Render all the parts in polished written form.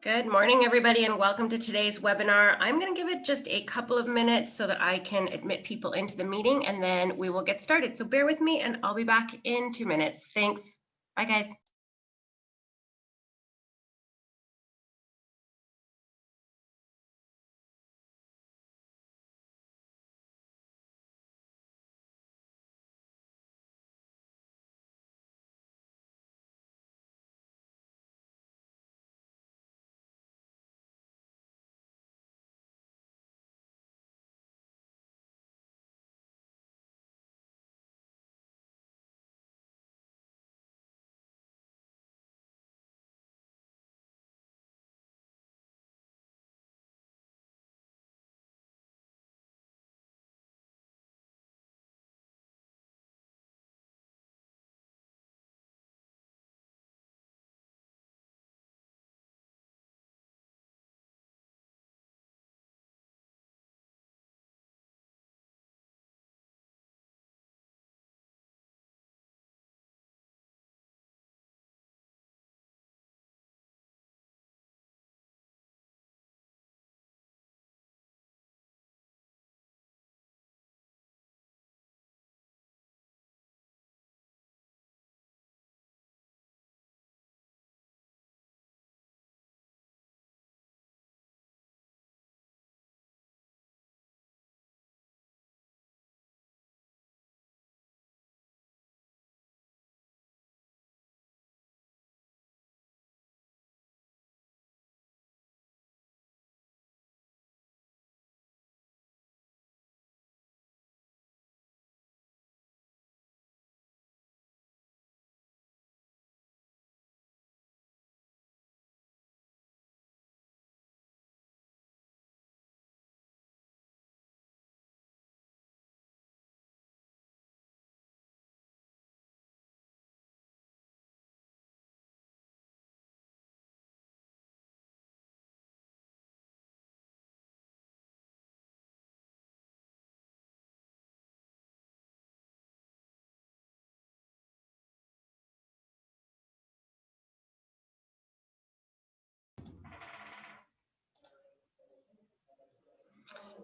Good morning, everybody, and welcome to today's webinar. I'm going to give it just a couple of minutes so that I can admit people into the meeting, and then we will get started. So bear with me, and I'll be back in 2 minutes. Thanks. Bye, guys.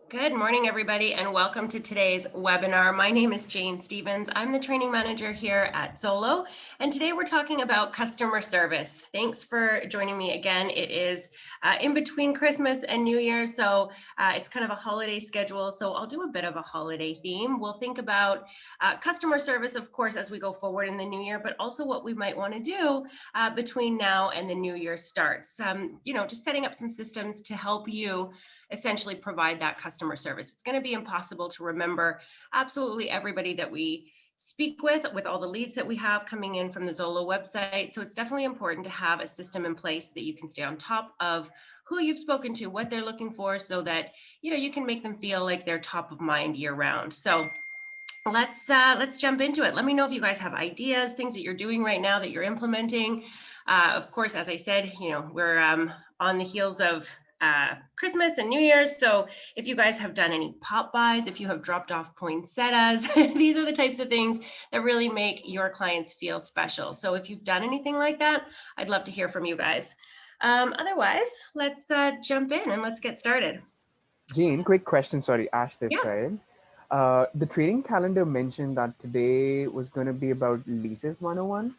Good morning, everybody, and welcome to today's webinar. My name is Jane Stevens. I'm the training manager here at Zolo, and today we're talking about customer service. Thanks for joining me again. It is in between Christmas and New Year, so it's kind of a holiday schedule, so I'll do a bit of a holiday theme. We'll think about customer service, of course, as we go forward in the new year, but also what we might want to do between now and the new year starts. Just setting up some systems to help you essentially provide that customer service. It's going to be impossible to remember absolutely everybody that we speak with all the leads that we have coming in from the Zolo website. So it's definitely important to have a system in place that you can stay on top of who you've spoken to, what they're looking for, so that you can make them feel like they're top of mind year round. So let's jump into it. Let me know if you guys have ideas, things that you're doing right now that you're implementing. Of course, as I said, we're on the heels of Christmas and New Year's. So if you guys have done any pop buys, if you have dropped off poinsettias, these are the types of things that really make your clients feel special. So if you've done anything like that, I'd love to hear from you guys. Otherwise, let's jump in and let's get started. Jane, quick question. Sorry, Ash this side. The training calendar mentioned that today was going to be about leases 101.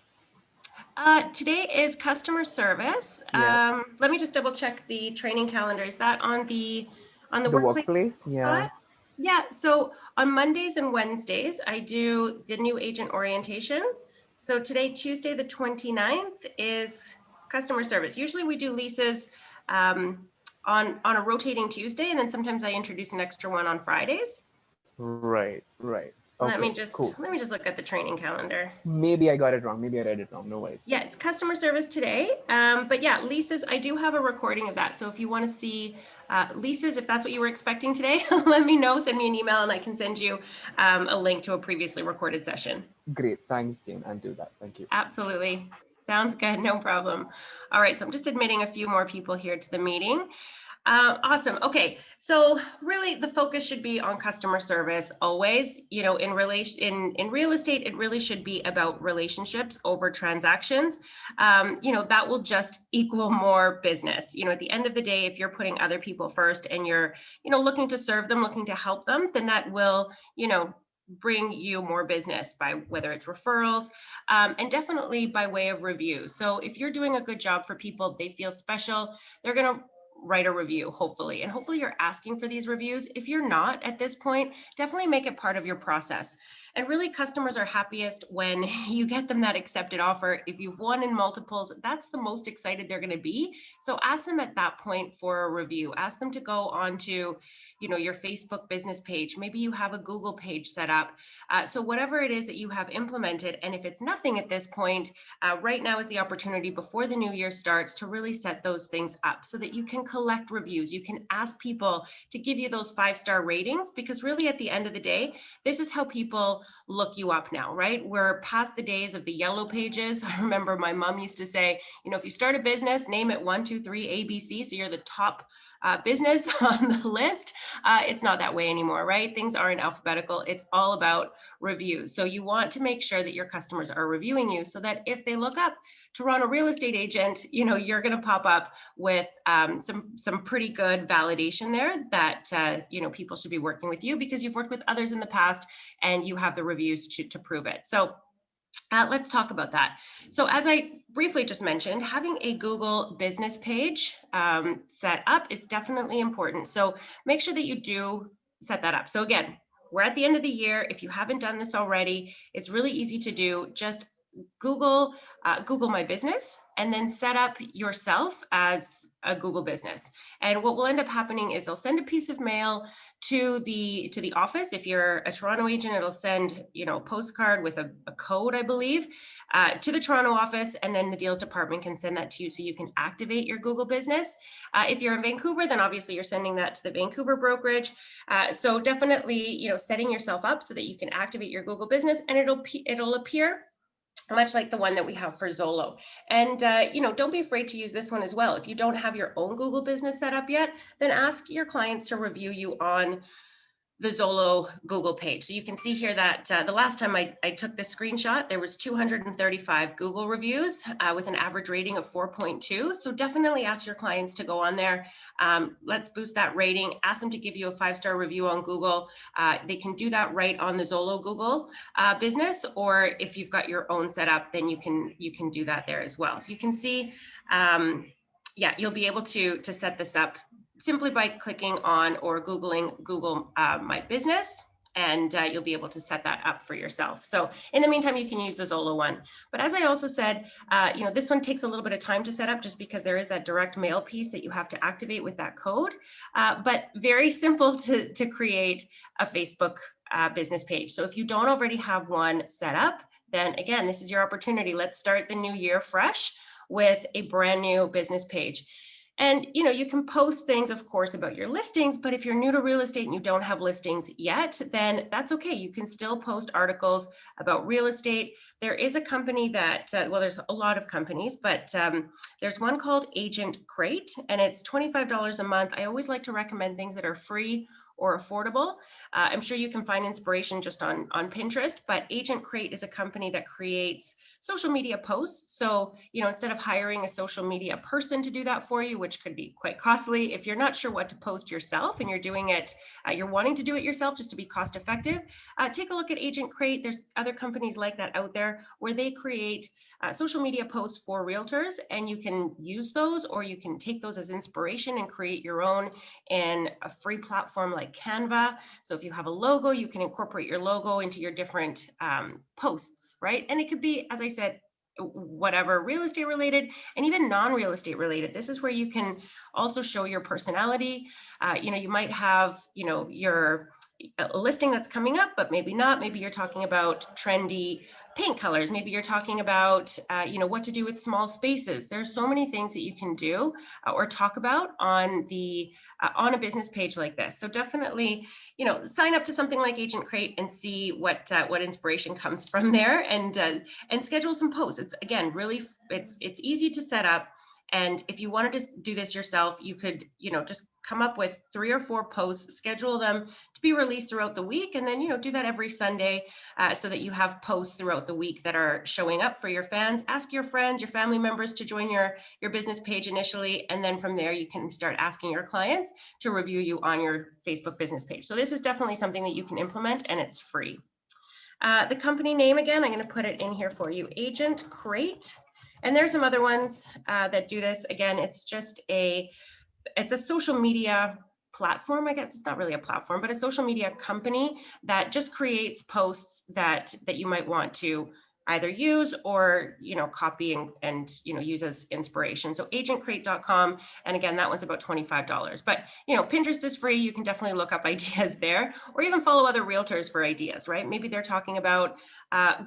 Today is customer service. Yeah. Let me just double check the training calendar. Is that on the The workplace workplace? spot? Yeah. Yeah, so on Mondays and Wednesdays, I do the new agent orientation. So today, Tuesday, the 29th, is customer service. Usually we do leases on a rotating Tuesday, and then sometimes I introduce an extra one on Fridays. Right, right. Okay, cool. Let me just look at the training calendar. Maybe I got it wrong. Maybe I read it wrong. No worries. Yeah, it's customer service today. But yeah, leases, I do have a recording of that. So if you want to see leases, if that's what you were expecting today, let me know, send me an email, and I can send you a link to a previously recorded session. Great. Thanks, Jane. I'll do that. Thank you. Absolutely. Sounds good. No problem. All right. So I'm just admitting a few more people here to the meeting. Awesome. Okay. So really the focus should be on customer service always. You know, in real estate, it really should be about relationships over transactions. You know, that will just equal more business. You know, at the end of the day, if you're putting other people first and you're, you know, looking to serve them, looking to help them, then that will, you know, bring you more business by whether it's referrals and definitely by way of review. So if you're doing a good job for people, they feel special, they're going to write a review, hopefully. And hopefully you're asking for these reviews. If you're not at this point, definitely make it part of your process. And really, customers are happiest when you get them that accepted offer. If you've won in multiples, that's the most excited they're going to be. So ask them at that point for a review. Ask them to go onto, you know, your Facebook business page. Maybe you have a Google page set up. So whatever it is that you have implemented, and if it's nothing at this point, right now is the opportunity before the new year starts to really set those things up so that you can collect reviews. You can ask people to give you those 5-star ratings, because really at the end of the day, this is how people look you up now, right? We're past the days of the yellow pages. I remember my mom used to say, you know, if you start a business, name it 1, 2, 3, ABC. So you're the top business on the list. It's not that way anymore, right? Things aren't alphabetical. It's all about reviews. So you want to make sure that your customers are reviewing you so that if they look up Toronto real estate agent, you know, you're going to pop up with some pretty good validation there that, you know, people should be working with you because you've worked with others in the past and you have the reviews to prove it. So let's talk about that. So as I briefly just mentioned, having a Google business page set up is definitely important. So make sure that you do set that up. So again, we're at the end of the year. If you haven't done this already, it's really easy to do. Just Google My Business and then set up yourself as a Google business. And what will end up happening is they'll send a piece of mail to the office. If you're a Toronto agent, it'll send, you know, a postcard with a code, I believe, to the Toronto office, and then the deals department can send that to you so you can activate your Google business. If you're in Vancouver, then obviously you're sending that to the Vancouver brokerage. So definitely, you know, setting yourself up so that you can activate your Google business, and it'll appear much like the one that we have for Zolo. And, you know, don't be afraid to use this one as well. If you don't have your own Google business set up yet, then ask your clients to review you on the Zolo Google page. So you can see here that the last time I took this screenshot, there was 235 Google reviews with an average rating of 4.2. So definitely ask your clients to go on there. Let's boost that rating. Ask them to give you a 5-star review on Google. They can do that right on the Zolo Google business, or if you've got your own setup, then you can do that there as well. So you can see, yeah, you'll be able to set this up simply by clicking on or Googling Google My Business, and you'll be able to set that up for yourself. So in the meantime, you can use the Zolo one. But as I also said, you know, this one takes a little bit of time to set up just because there is that direct mail piece that you have to activate with that code, but very simple to create a Facebook business page. So if you don't already have one set up, then again, this is your opportunity. Let's start the new year fresh with a brand new business page. And, you know, you can post things, of course, about your listings, but if you're new to real estate and you don't have listings yet, then that's okay. You can still post articles about real estate. There is a company that, well, there's a lot of companies, but there's one called Agent Crate, and it's $25 a month. I always like to recommend things that are free or affordable. I'm sure you can find inspiration just on Pinterest, but Agent Crate is a company that creates social media posts. So, you know, instead of hiring a social media person to do that for you, which could be quite costly, if you're not sure what to post yourself and you're doing it, you're wanting to do it yourself just to be cost effective, take a look at Agent Crate. There's other companies like that out there where they create social media posts for realtors, and you can use those, or you can take those as inspiration and create your own in a free platform like Canva. So if you have a logo, you can incorporate your logo into your different posts, right? And it could be, as I said, whatever real estate related and even non-real estate related. This is where you can also show your personality. You might have, your a listing that's coming up, but maybe not. Maybe you're talking about trendy paint colors. Maybe you're talking about, what to do with small spaces. There's so many things that you can do or talk about on on a business page like this. So definitely, sign up to something like Agent Crate and see what inspiration comes from there, and schedule some posts. It's again really it's easy to set up. And if you wanted to do this yourself, you could, just come up with 3 or 4 posts, schedule them to be released throughout the week, and then, do that every Sunday so that you have posts throughout the week that are showing up for your fans. Ask your friends, your family members to join your business page initially, and then from there you can start asking your clients to review you on your Facebook business page. So this is definitely something that you can implement, and it's free. The company name, again, I'm going to put it in here for you, Agent Crate. And there's some other ones that do this. Again, it's a social media platform. I guess it's not really a platform, but a social media company that just creates posts that you might want to either use or, copy and use as inspiration. So agentcrate.com. And again, that one's about $25. But, Pinterest is free. You can definitely look up ideas there, or even follow other realtors for ideas, right? Maybe they're talking about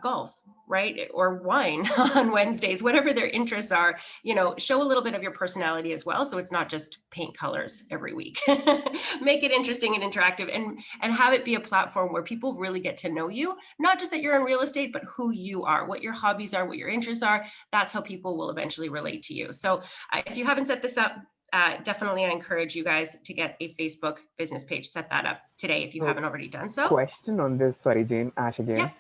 golf, right? Or wine on Wednesdays, whatever their interests are, show a little bit of your personality as well. So it's not just paint colors every week. Make it interesting and interactive, and have it be a platform where people really get to know you, not just that you're in real estate, but who you are, what your hobbies are, what your interests are. That's how people will eventually relate to you. So if you haven't set this up, definitely I encourage you guys to get a Facebook business page. Set that up today if you haven't already done so. Question on this, sorry, Jane, Ash again.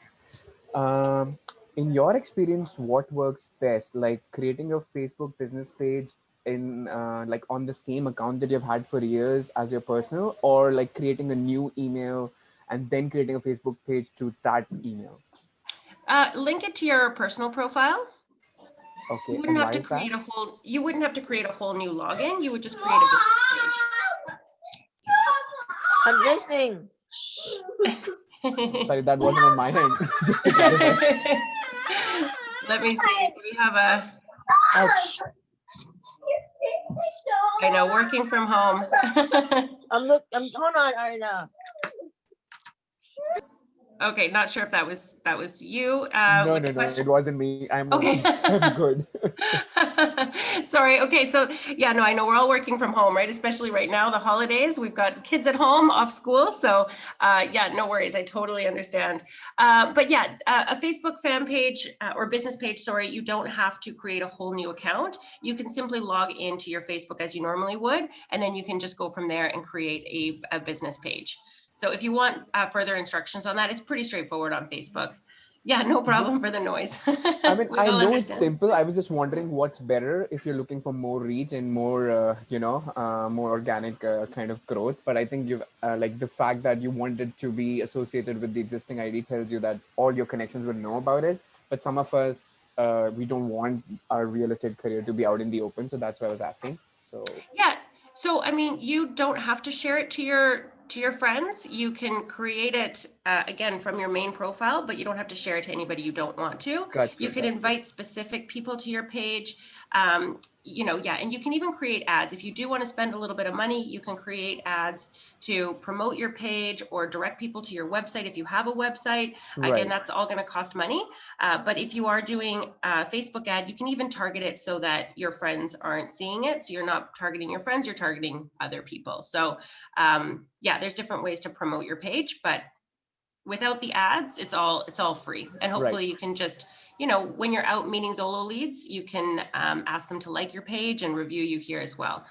Yep. In your experience, what works best? Like creating a Facebook business page in like on the same account that you've had for years as your personal, or like creating a new email and then creating a Facebook page to that email? Link it to your personal profile. Okay, You wouldn't and have why to is that? create a whole new login. You would just create a business I'm listening. page. Sorry, that wasn't on my hand. Just to clarify. Let me see. Do we have a? Ouch. I know, working from home. Hold on, Arna. Okay, not sure if that was you No, with the no, no, question. it wasn't me. I'm Okay. okay. I'm good. Sorry. Okay. So yeah, no, I know we're all working from home, right? Especially right now, the holidays, we've got kids at home off school. So yeah, no worries. I totally understand. But yeah, a Facebook fan page or business page, sorry, you don't have to create a whole new account. You can simply log into your Facebook as you normally would, and then you can just go from there and create a business page. So if you want further instructions on that, it's pretty straightforward on Facebook. Yeah, no problem for the noise. I mean, We I all know it's understand. simple. I was just wondering what's better if you're looking for more reach and more, more organic kind of growth. But I think you've like the fact that you wanted to be associated with the existing ID tells you that all your connections will know about it. But some of us, we don't want our real estate career to be out in the open. So that's why I was asking. So Yeah. So, I mean, you don't have to share it to your friends. You can create it again from your main profile, but you don't have to share it to anybody you don't want to. You gotcha, can gotcha. invite specific people to your page. Yeah, and you can even create ads. If you do want to spend a little bit of money, you can create ads to promote your page or direct people to your website if you have a website. Again, Right. that's all going to cost money. But if you are doing a Facebook ad, you can even target it so that your friends aren't seeing it. So you're not targeting your friends, you're targeting other people. So yeah, there's different ways to promote your page, but without the ads, it's all free. And Right. hopefully you can just, when you're out meeting Zolo leads, you can ask them to like your page and review you here as well.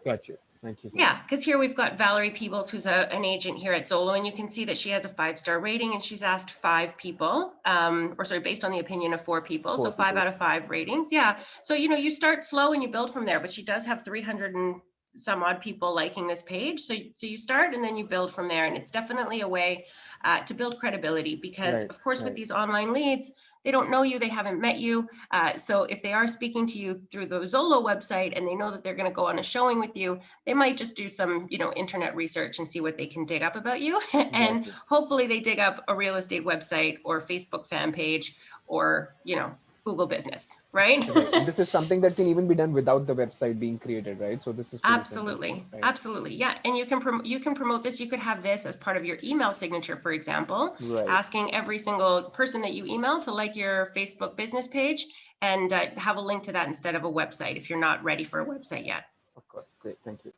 Gotcha. Thank you so Yeah, much. because here we've got Valerie Peebles, who's an agent here at Zolo, and you can see that she has a 5-star rating, and she's asked 5 people, or sorry, based on the opinion of 4 people, so 5 people. out of 5 ratings. Yeah, so you start slow and you build from there, but she does have some odd people liking this page. So you start and then you build from there. And it's definitely a way to build credibility because, Right, of course, with right. these online leads, they don't know you, they haven't met you. So if they are speaking to you through the Zolo website and they know that they're going to go on a showing with you, they might just do some, internet research and see what they can dig up about you. And Exactly. hopefully they dig up a real estate website or Facebook fan page or, Google business, right? Right. And this is something that can even be done without the website being created, right? So this is pretty simple, Absolutely. right? Absolutely. Yeah. And you can promote this. You could have this as part of your email signature, for example, Right. asking every single person that you email to like your Facebook business page and have a link to that instead of a website if you're not ready for a website yet. Of course. Great. Thank you.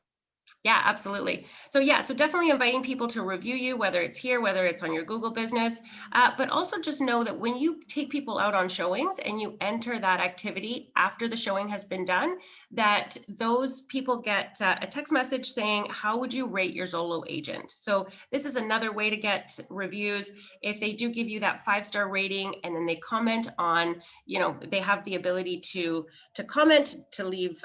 Yeah, absolutely. So definitely inviting people to review you, whether it's here, whether it's on your Google business, but also just know that when you take people out on showings and you enter that activity after the showing has been done, that those people get a text message saying, how would you rate your Zolo agent? So this is another way to get reviews. If they do give you that 5-star rating and then they comment on, they have the ability to comment, to leave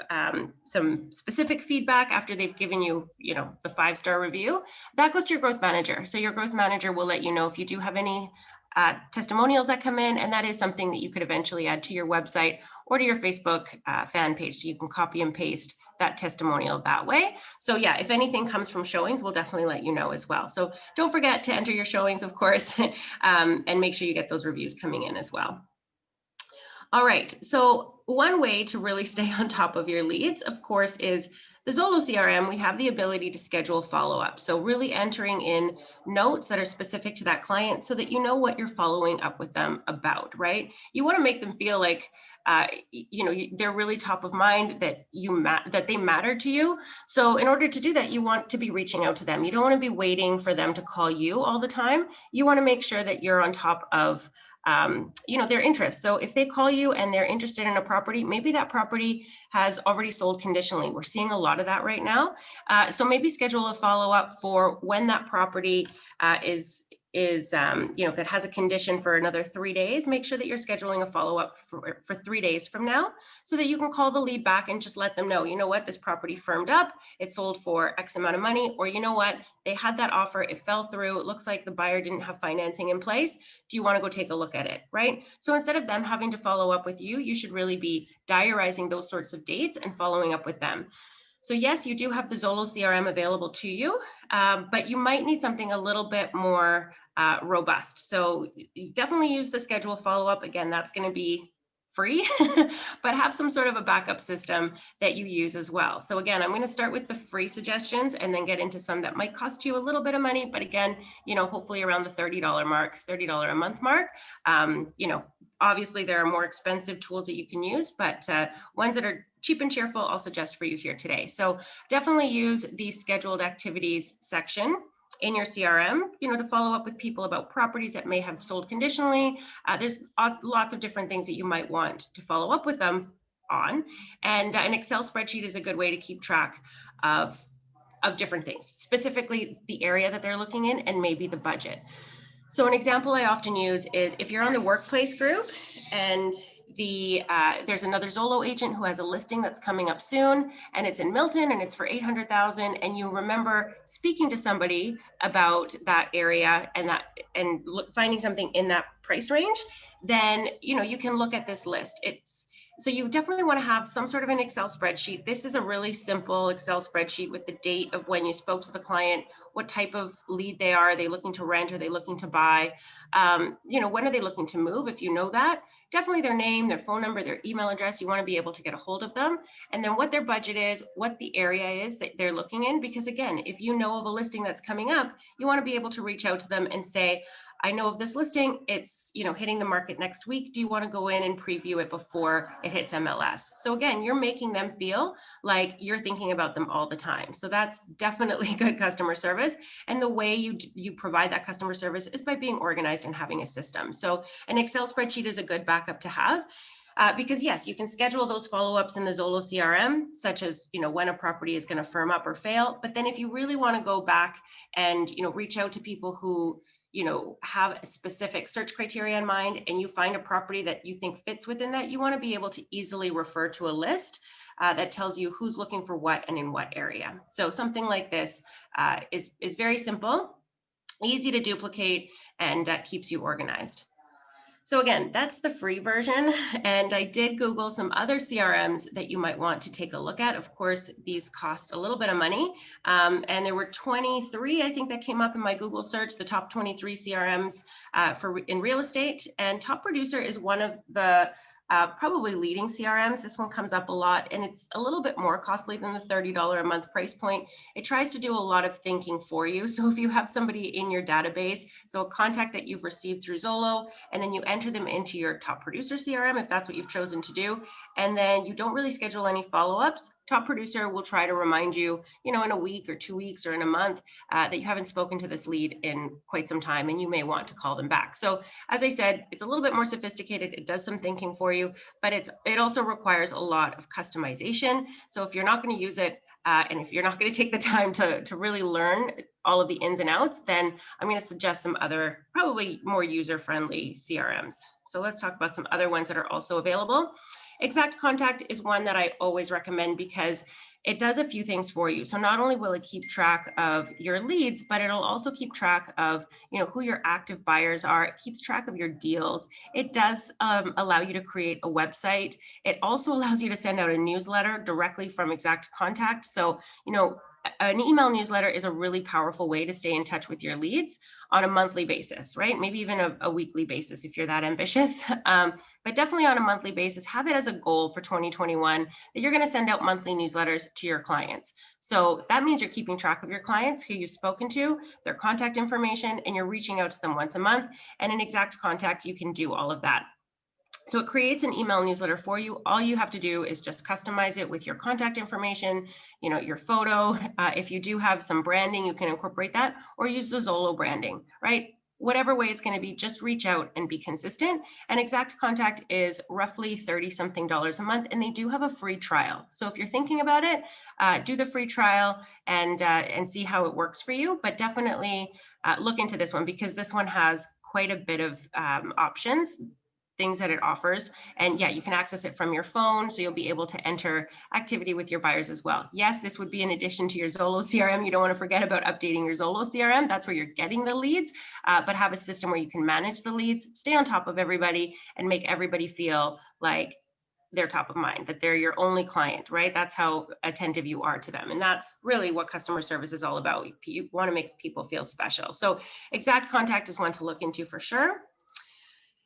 some specific feedback after they've given you, the 5-star review, that goes to your growth manager. So your growth manager will let you know if you do have any testimonials that come in, and that is something that you could eventually add to your website or to your Facebook fan page. So you can copy and paste that testimonial that way. So yeah, if anything comes from showings, we'll definitely let you know as well. So don't forget to enter your showings, of course, and make sure you get those reviews coming in as well. All right, so one way to really stay on top of your leads, of course, is the Zolo CRM. We have the ability to schedule follow-up. So really entering in notes that are specific to that client so that you know what you're following up with them about, right? You want to make them feel like they're really top of mind, that that they matter to you. So in order to do that, you want to be reaching out to them. You don't want to be waiting for them to call you all the time. You want to make sure that you're on top of their interests. So if they call you and they're interested in a property, maybe that property has already sold conditionally. We're seeing a lot of that right now. So maybe schedule a follow-up for when that property is if it has a condition for another 3 days, make sure that you're scheduling a follow-up for 3 days from now so that you can call the lead back and just let them know, you know what, this property firmed up, it sold for X amount of money, or you know what, they had that offer, it fell through, it looks like the buyer didn't have financing in place. Do you want to go take a look at it, right? So instead of them having to follow up with you, you should really be diarizing those sorts of dates and following up with them. So yes, you do have the Zolo CRM available to you, but you might need something a little bit more robust. So you definitely use the schedule follow-up. Again, that's going to be free, but have some sort of a backup system that you use as well. So again, I'm going to start with the free suggestions and then get into some that might cost you a little bit of money, but again, hopefully around the $30 mark, $30 a month mark. Obviously there are more expensive tools that you can use, but ones that are cheap and cheerful, I'll suggest for you here today. So definitely use the scheduled activities section in your CRM, to follow up with people about properties that may have sold conditionally. There's lots of different things that you might want to follow up with them on. And an Excel spreadsheet is a good way to keep track of different things, specifically the area that they're looking in and maybe the budget. So an example I often use is if you're on the workplace group and there's another Zolo agent who has a listing that's coming up soon and it's in Milton and it's for 800,000, and you remember speaking to somebody about that area and finding something in that price range, then you can look at this list. So you definitely want to have some sort of an Excel spreadsheet. This is a really simple Excel spreadsheet with the date of when you spoke to the client, what type of lead they are. Are they looking to rent? Are they looking to buy? When are they looking to move? If you know that, definitely their name, their phone number, their email address. You want to be able to get a hold of them. And then what their budget is, what the area is that they're looking in. Because again, if you know of a listing that's coming up, you want to be able to reach out to them and say, I know of this listing, it's hitting the market next week. Do you want to go in and preview it before it hits MLS? So again, you're making them feel like you're thinking about them all the time. So that's definitely good customer service. And the way you provide that customer service is by being organized and having a system. So an Excel spreadsheet is a good backup to have. Because yes, you can schedule those follow-ups in the Zolo CRM, such as when a property is going to firm up or fail. But then if you really want to go back and reach out to people who have a specific search criteria in mind and you find a property that you think fits within that, you want to be able to easily refer to a list that tells you who's looking for what and in what area. So something like this is very simple, easy to duplicate, and keeps you organized. So again, that's the free version. And I did Google some other CRMs that you might want to take a look at. Of course, these cost a little bit of money. And there were 23, I think, that came up in my Google search, the top 23 CRMs in real estate. And Top Producer is one of the probably leading CRMs. This one comes up a lot, and it's a little bit more costly than the $30 a month price point. It tries to do a lot of thinking for you. So if you have somebody in your database, so a contact that you've received through Zolo, and then you enter them into your Top Producer CRM, if that's what you've chosen to do, and then you don't really schedule any follow-ups, Top Producer will try to remind you, in a week or 2 weeks or in a month that you haven't spoken to this lead in quite some time, and you may want to call them back. So as I said, it's a little bit more sophisticated. It does some thinking for you, but it also requires a lot of customization. So if you're not going to use it, and if you're not going to take the time to really learn all of the ins and outs, then I'm going to suggest some other probably more user-friendly CRMs. So let's talk about some other ones that are also available. Exact Contact is one that I always recommend because it does a few things for you. So not only will it keep track of your leads, but it'll also keep track of who your active buyers are. It keeps track of your deals. It does allow you to create a website. It also allows you to send out a newsletter directly from Exact Contact. So an email newsletter is a really powerful way to stay in touch with your leads on a monthly basis, right? Maybe even a weekly basis if you're that ambitious. But definitely on a monthly basis, have it as a goal for 2021 that you're going to send out monthly newsletters to your clients. So that means you're keeping track of your clients, who you've spoken to, their contact information, and you're reaching out to them once a month. And in Exact Contact, you can do all of that. So it creates an email newsletter for you. All you have to do is just customize it with your contact information, your photo. If you do have some branding, you can incorporate that or use the Zolo branding, right? Whatever way it's going to be, just reach out and be consistent. And Exact Contact is roughly $30-something a month, and they do have a free trial. So if you're thinking about it, do the free trial and see how it works for you. But definitely look into this one because this one has quite a bit of options, things that it offers. And yeah, you can access it from your phone. So you'll be able to enter activity with your buyers as well. Yes, this would be in addition to your Zolo CRM. You don't want to forget about updating your Zolo CRM. That's where you're getting the leads, but have a system where you can manage the leads, stay on top of everybody, and make everybody feel like they're top of mind, that they're your only client, right? That's how attentive you are to them. And that's really what customer service is all about. You want to make people feel special. So Exact Contact is one to look into for sure.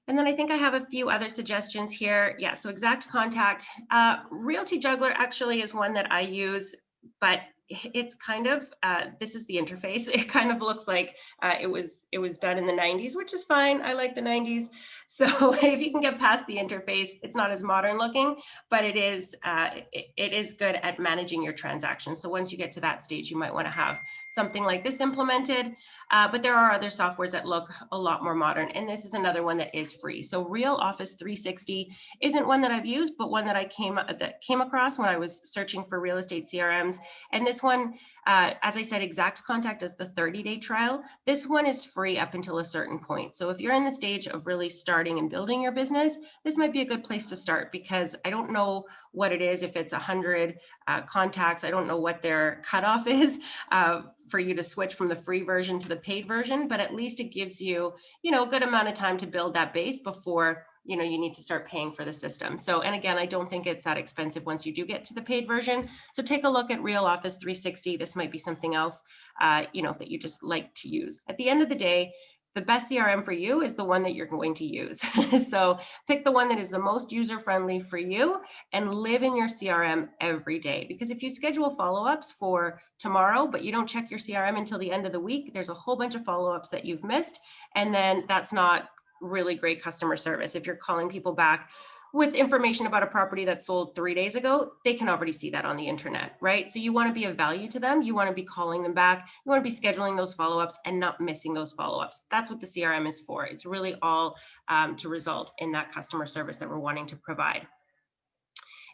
And then I think I have a few other suggestions here. Yeah, so Exact Contact. Realty Juggler actually is one that I use, but it's kind of, this is the interface. It kind of looks like it was done in the 90s, which is fine. I like the 90s. So if you can get past the interface, it's not as modern looking, but it is good at managing your transactions. So once you get to that stage, you might want to have something like this implemented. But there are other softwares that look a lot more modern. And this is another one that is free. So Real Office 360 isn't one that I've used, but one that I came across when I was searching for real estate CRMs. And this one, as I said, Exact Contact does the 30-day trial. This one is free up until a certain point. So if you're in the stage of really starting and building your business, this might be a good place to start because I don't know what it is, if it's 100 contacts. I don't know what their cutoff is for you to switch from the free version to the paid version, but at least it gives you, a good amount of time to build that base before you need to start paying for the system. So, and again, I don't think it's that expensive once you do get to the paid version. So take a look at Real Office 360. This might be something else, that you just like to use. At the end of the day, the best CRM for you is the one that you're going to use. So pick the one that is the most user-friendly for you and live in your CRM every day. Because if you schedule follow-ups for tomorrow, but you don't check your CRM until the end of the week, there's a whole bunch of follow-ups that you've missed. And then that's not really great customer service. If you're calling people back with information about a property that sold 3 days ago, they can already see that on the internet, right? So you want to be of value to them. You want to be calling them back. You want to be scheduling those follow-ups and not missing those follow-ups. That's what the CRM is for. It's really all to result in that customer service that we're wanting to provide.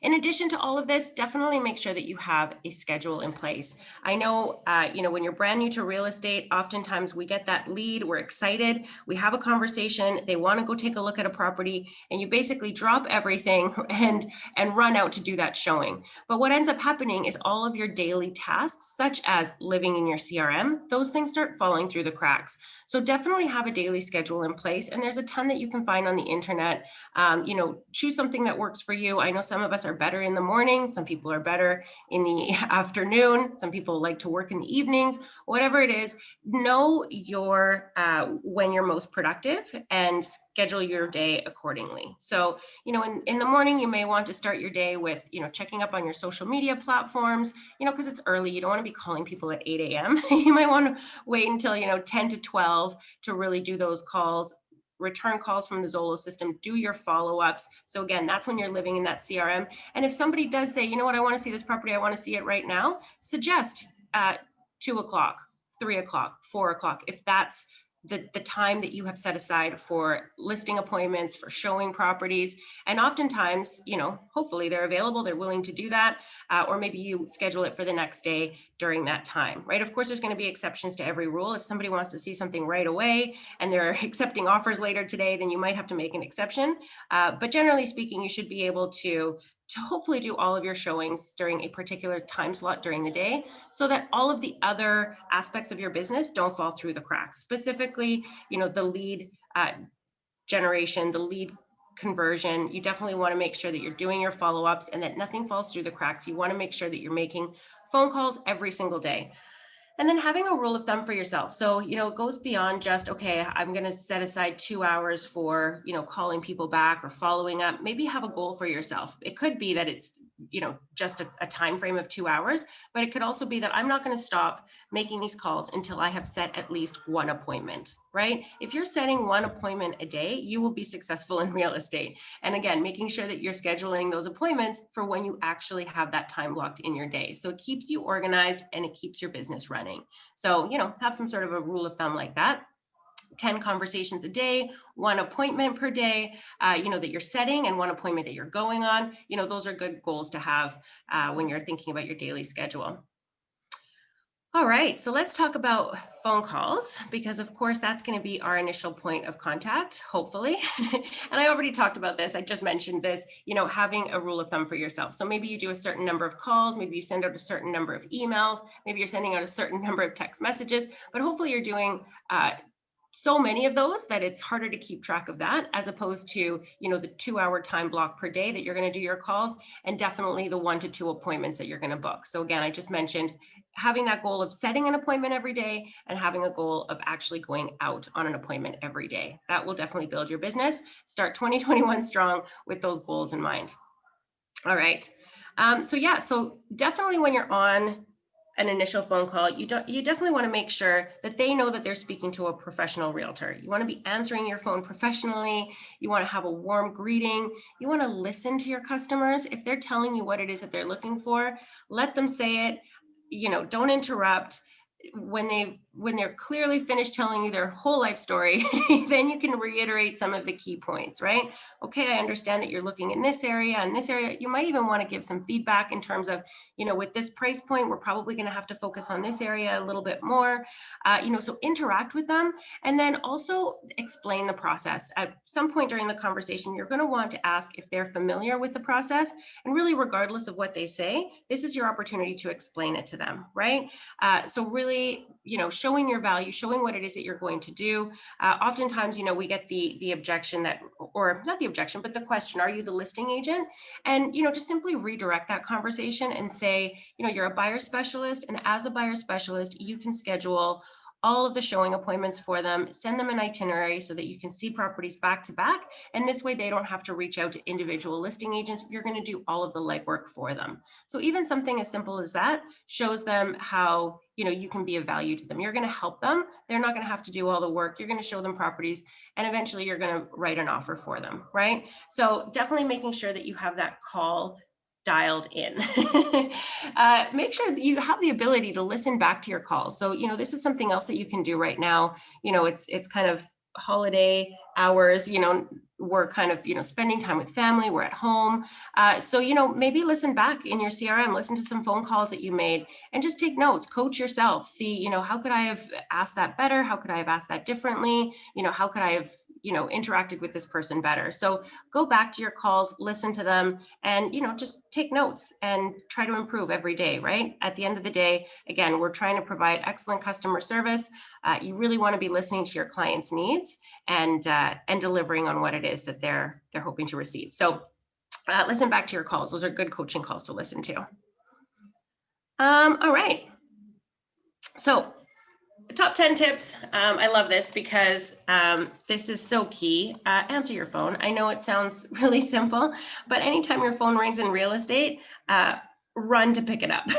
In addition to all of this, definitely make sure that you have a schedule in place. I know, when you're brand new to real estate, oftentimes we get that lead, we're excited, we have a conversation, they want to go take a look at a property, and you basically drop everything and run out to do that showing. But what ends up happening is all of your daily tasks, such as living in your CRM, those things start falling through the cracks. So definitely have a daily schedule in place, and there's a ton that you can find on the internet. Choose something that works for you. I know some of us are better in the morning, some people are better in the afternoon, some people like to work in the evenings. Whatever it is, know your when you're most productive and schedule your day accordingly. So, in the morning, you may want to start your day with, checking up on your social media platforms, because it's early. You don't want to be calling people at 8 a.m. You might want to wait until, 10 to 12 to really do those calls, return calls from the Zolo system, do your follow-ups. So again, that's when you're living in that CRM. And if somebody does say, you know what, I want to see this property, I want to see it right now, suggest 2 o'clock, 3 o'clock, 4 o'clock, if that's the time that you have set aside for listing appointments, for showing properties. And oftentimes, hopefully they're available, they're willing to do that, or maybe you schedule it for the next day during that time, right? Of course, there's going to be exceptions to every rule. If somebody wants to see something right away and they're accepting offers later today, then you might have to make an exception. But generally speaking, you should be able to hopefully do all of your showings during a particular time slot during the day, so that all of the other aspects of your business don't fall through the cracks. Specifically, the lead generation, the lead conversion. You definitely want to make sure that you're doing your follow-ups and that nothing falls through the cracks. You want to make sure that you're making phone calls every single day. And then having a rule of thumb for yourself. So, it goes beyond just, okay, I'm going to set aside 2 hours for, calling people back or following up. Maybe have a goal for yourself. It could be that it's, just a time frame of 2 hours, but it could also be that I'm not going to stop making these calls until I have set at least one appointment, right? If you're setting one appointment a day, you will be successful in real estate. And again, making sure that you're scheduling those appointments for when you actually have that time blocked in your day. So it keeps you organized and it keeps your business running. So, have some sort of a rule of thumb like that. 10 conversations a day, one appointment per day, that you're setting, and one appointment that you're going on. Those are good goals to have when you're thinking about your daily schedule. All right, so let's talk about phone calls, because of course that's going to be our initial point of contact, hopefully. And I already talked about this. I just mentioned this, having a rule of thumb for yourself. So maybe you do a certain number of calls, maybe you send out a certain number of emails, maybe you're sending out a certain number of text messages, but hopefully you're doing so many of those that it's harder to keep track of that, as opposed to, the 2-hour time block per day that you're going to do your calls, and definitely the 1 to 2 appointments that you're going to book. So again, I just mentioned having that goal of setting an appointment every day and having a goal of actually going out on an appointment every day. That will definitely build your business. Start 2021 strong with those goals in mind. All right. So definitely when you're on an initial phone call, you definitely want to make sure that they know that they're speaking to a professional realtor. You want to be answering your phone professionally. You want to have a warm greeting. You want to listen to your customers. If they're telling you what it is that they're looking for, let them say it. Don't interrupt. When they're clearly finished telling you their whole life story, then you can reiterate some of the key points, right? Okay, I understand that you're looking in this area and this area. You might even want to give some feedback in terms of, with this price point, we're probably going to have to focus on this area a little bit more. So interact with them, and then also explain the process. At some point during the conversation, you're going to want to ask if they're familiar with the process, and really, regardless of what they say, this is your opportunity to explain it to them, right? So really, showing your value, showing what it is that you're going to do. Oftentimes, we get the objection that, or not the objection, but the question, are you the listing agent? And, just simply redirect that conversation and say, you're a buyer specialist, and as a buyer specialist, you can schedule all of the showing appointments for them, send them an itinerary so that you can see properties back to back. And this way they don't have to reach out to individual listing agents. You're going to do all of the legwork for them. So even something as simple as that shows them how, you can be of value to them. You're going to help them. They're not going to have to do all the work. You're going to show them properties, and eventually you're going to write an offer for them, right? So definitely making sure that you have that call dialed in. Make sure that you have the ability to listen back to your calls. So, this is something else that you can do right now. It's kind of holiday hours, we're kind of, spending time with family, we're at home. So, maybe listen back in your CRM, listen to some phone calls that you made and just take notes, coach yourself, see, how could I have asked that better? How could I have asked that differently? How could I have, interacted with this person better? So go back to your calls, listen to them, and, just take notes and try to improve every day, right? At the end of the day, again, we're trying to provide excellent customer service. You really want to be listening to your clients' needs and delivering on what it is that they're hoping to receive. So listen back to your calls. Those are good coaching calls to listen to. All right. So top 10 tips. I love this because this is so key. Answer your phone. I know it sounds really simple, but anytime your phone rings in real estate, run to pick it up.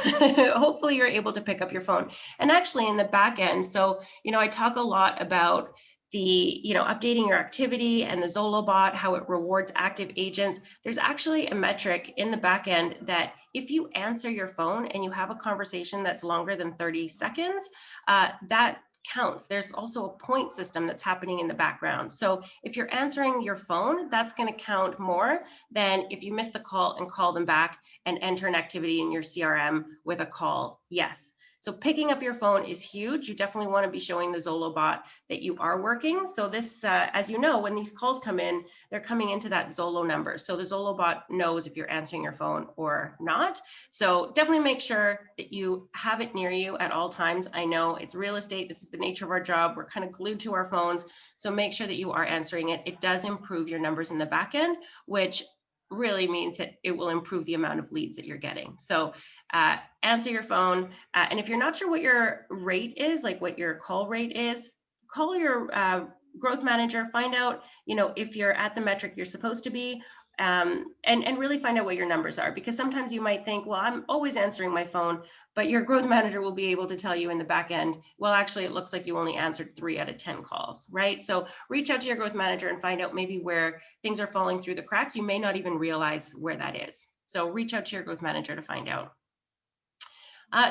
Hopefully you're able to pick up your phone. And actually in the back end, so, I talk a lot about the, updating your activity and the Zolo bot, how it rewards active agents. There's actually a metric in the back end that if you answer your phone and you have a conversation that's longer than 30 seconds, that counts. There's also a point system that's happening in the background. So if you're answering your phone, that's going to count more than if you miss the call and call them back and enter an activity in your CRM with a call yes. So picking up your phone is huge. You definitely want to be showing the Zolo bot that you are working. So this, as you know, when these calls come in, they're coming into that Zolo number. So the Zolo bot knows if you're answering your phone or not. So definitely make sure that you have it near you at all times. I know it's real estate. This is the nature of our job. We're kind of glued to our phones. So make sure that you are answering it. It does improve your numbers in the back end, which really means that it will improve the amount of leads that you're getting. So answer your phone. And if you're not sure what your rate is, like what your call rate is, call your growth manager, find out, if you're at the metric you're supposed to be, and really find out what your numbers are, because sometimes you might think, well, I'm always answering my phone, but your growth manager will be able to tell you in the back end, well, actually, it looks like you only answered 3 out of 10 calls, right? So reach out to your growth manager and find out maybe where things are falling through the cracks. You may not even realize where that is. So reach out to your growth manager to find out.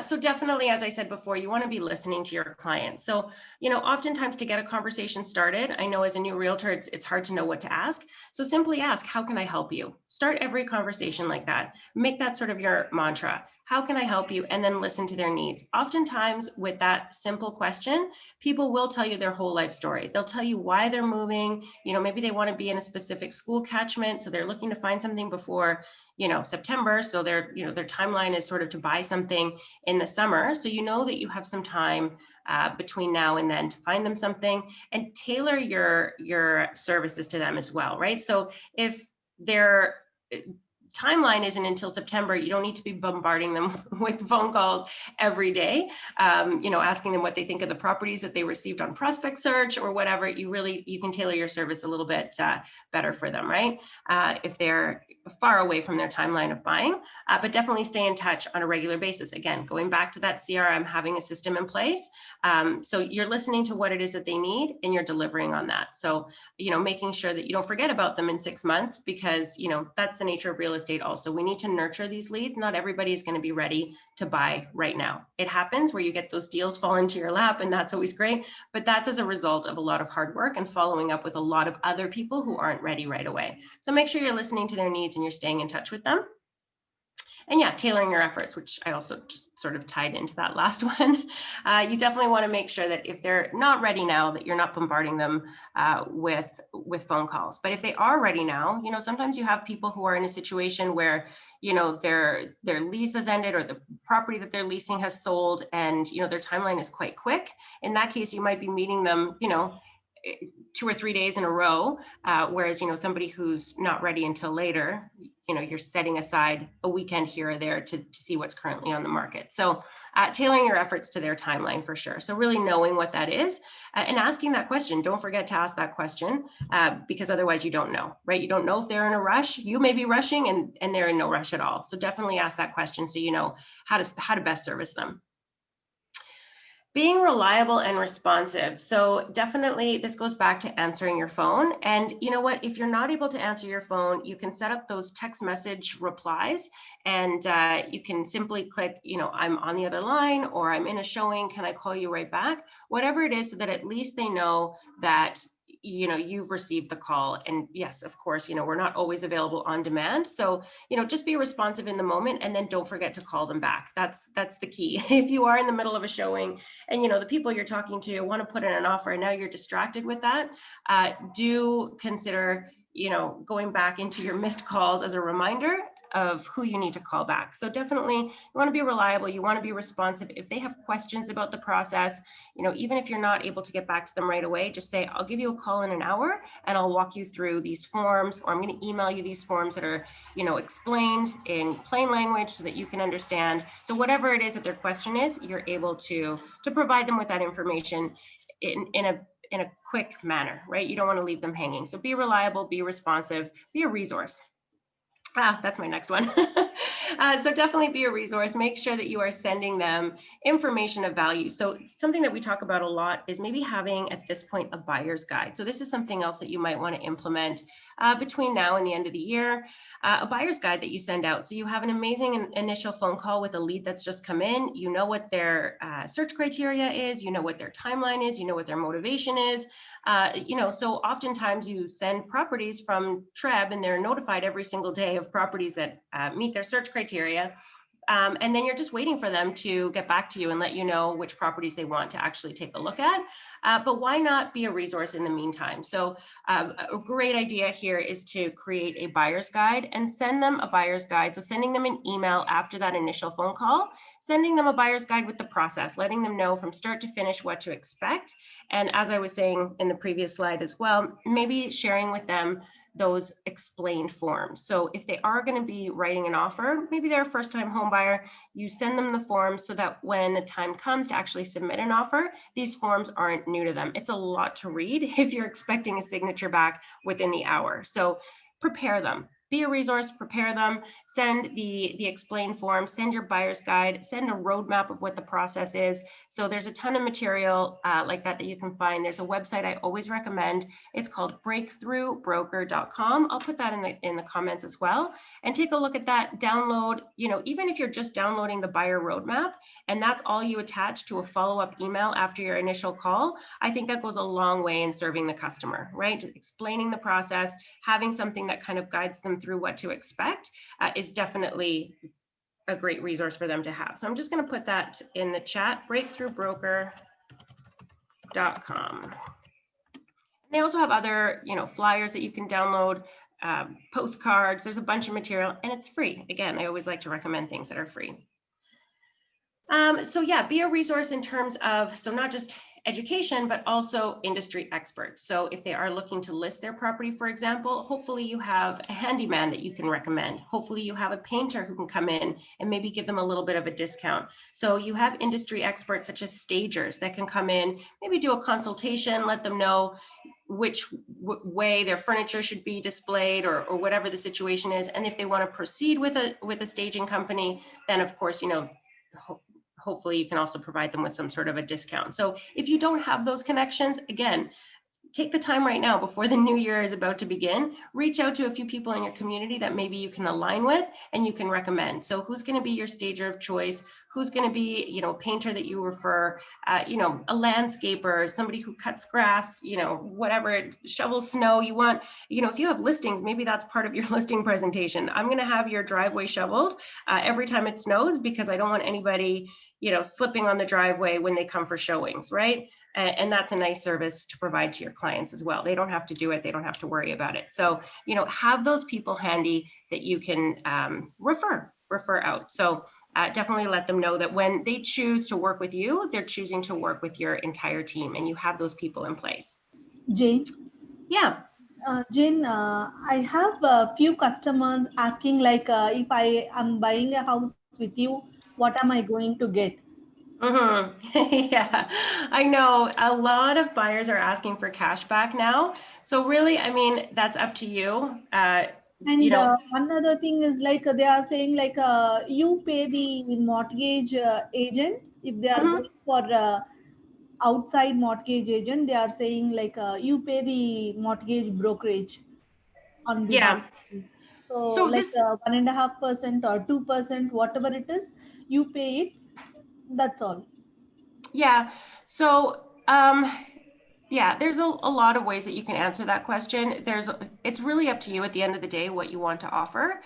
So definitely, as I said before, you want to be listening to your clients. So, oftentimes to get a conversation started, I know as a new realtor, it's hard to know what to ask. So simply ask, how can I help you? Start every conversation like that. Make that sort of your mantra. How can I help you? And then listen to their needs. Oftentimes with that simple question, people will tell you their whole life story. They'll tell you why they're moving. Maybe they want to be in a specific school catchment. So they're looking to find something before, September. So their timeline is sort of to buy something in the summer. So that you have some time between now and then to find them something, and tailor your services to them as well, right? So if their timeline isn't until September, you don't need to be bombarding them with phone calls every day, asking them what they think of the properties that they received on prospect search or whatever. You can tailor your service a little bit better for them, right? If they're far away from their timeline of buying, but definitely stay in touch on a regular basis. Again, going back to that CRM, having a system in place. So you're listening to what it is that they need and you're delivering on that. So, making sure that you don't forget about them in 6 months, because, that's the nature of real estate also. We need to nurture these leads. Not everybody is going to be ready to buy right now. It happens where you get those deals fall into your lap, and that's always great. But that's as a result of a lot of hard work and following up with a lot of other people who aren't ready right away. So make sure you're listening to their needs and you're staying in touch with them. And yeah, tailoring your efforts, which I also just sort of tied into that last one. You definitely want to make sure that if they're not ready now, that you're not bombarding them with phone calls. But if they are ready now, sometimes you have people who are in a situation where, their lease has ended or the property that they're leasing has sold, and, their timeline is quite quick. In that case, you might be meeting them, 2 or 3 days in a row, whereas, somebody who's not ready until later, you're setting aside a weekend here or there to see what's currently on the market. So tailoring your efforts to their timeline for sure. So really knowing what that is and asking that question. Don't forget to ask that question because otherwise you don't know, right? You don't know if they're in a rush. You may be rushing and they're in no rush at all. So definitely ask that question so you know how to best service them. Being reliable and responsive. So definitely this goes back to answering your phone. And you know what, if you're not able to answer your phone, you can set up those text message replies, and you can simply click, I'm on the other line, or I'm in a showing, can I call you right back? Whatever it is, so that at least they know that you've received the call. And yes, of course, we're not always available on demand. So, just be responsive in the moment, and then don't forget to call them back. That's the key. If you are in the middle of a showing and, the people you're talking to want to put in an offer and now you're distracted with that, do consider, going back into your missed calls as a reminder of who you need to call back. So definitely you want to be reliable, you want to be responsive. If they have questions about the process, even if you're not able to get back to them right away, just say, I'll give you a call in an hour and I'll walk you through these forms, or I'm going to email you these forms that are, explained in plain language so that you can understand. So whatever it is that their question is, you're able to provide them with that information in a quick manner, right? You don't want to leave them hanging. So be reliable, be responsive, be a resource. That's my next one. So definitely be a resource. Make sure that you are sending them information of value. So something that we talk about a lot is maybe having at this point a buyer's guide. So this is something else that you might want to implement between now and the end of the year. A buyer's guide that you send out. So you have an amazing initial phone call with a lead that's just come in. You know what their search criteria is. You know what their timeline is. You know what their motivation is. So oftentimes you send properties from TREB and they're notified every single day of properties that meet their search criteria. And then you're just waiting for them to get back to you and let you know which properties they want to actually take a look at. But why not be a resource in the meantime? So a great idea here is to create a buyer's guide and send them a buyer's guide. So sending them an email after that initial phone call, sending them a buyer's guide with the process, letting them know from start to finish what to expect. And as I was saying in the previous slide as well, maybe sharing with them those explained forms. So if they are going to be writing an offer, maybe they're a first-time home buyer, you send them the forms so that when the time comes to actually submit an offer, these forms aren't new to them. It's a lot to read if you're expecting a signature back within the hour. So prepare them. Be a resource, prepare them, send the explained form, send your buyer's guide, send a roadmap of what the process is. So there's a ton of material like that you can find. There's a website I always recommend. It's called breakthroughbroker.com. I'll put that in the comments as well. And take a look at that, download, even if you're just downloading the buyer roadmap and that's all you attach to a follow-up email after your initial call, I think that goes a long way in serving the customer, right? Explaining the process, having something that kind of guides them through what to expect is definitely a great resource for them to have. So I'm just going to put that in the chat, breakthroughbroker.com. They also have other, flyers that you can download, postcards. There's a bunch of material and it's free. Again, I always like to recommend things that are free. So yeah, be a resource in terms of, so not just education, but also industry experts. So if they are looking to list their property, for example, hopefully you have a handyman that you can recommend. Hopefully you have a painter who can come in and maybe give them a little bit of a discount. So you have industry experts such as stagers that can come in, maybe do a consultation, let them know which way their furniture should be displayed or whatever the situation is. And if they want to proceed with a staging company, then of course, hopefully you can also provide them with some sort of a discount. So if you don't have those connections, again, take the time right now before the new year is about to begin, reach out to a few people in your community that maybe you can align with and you can recommend. So who's going to be your stager of choice? Who's going to be, a painter that you refer, a landscaper, somebody who cuts grass, whatever, shovels snow you want. If you have listings, maybe that's part of your listing presentation. I'm going to have your driveway shoveled every time it snows because I don't want anybody, slipping on the driveway when they come for showings, right? And that's a nice service to provide to your clients as well. They don't have to do it. They don't have to worry about it. So, have those people handy that you can refer out. So definitely let them know that when they choose to work with you, they're choosing to work with your entire team and you have those people in place. Jane? Yeah. Jane, I have a few customers asking like, if I am buying a house with you, what am I going to get? Yeah, I know a lot of buyers are asking for cash back now. So really, that's up to you. And another thing is like they are saying like you pay the mortgage agent if they are going for outside mortgage agent. They are saying like you pay the mortgage brokerage on behalf Yeah. of you. So like this 1.5% or 2%, whatever it is, you pay it. That's all. Yeah. So Yeah, there's a lot of ways that you can answer that question. It's really up to you at the end of the day what you want to offer.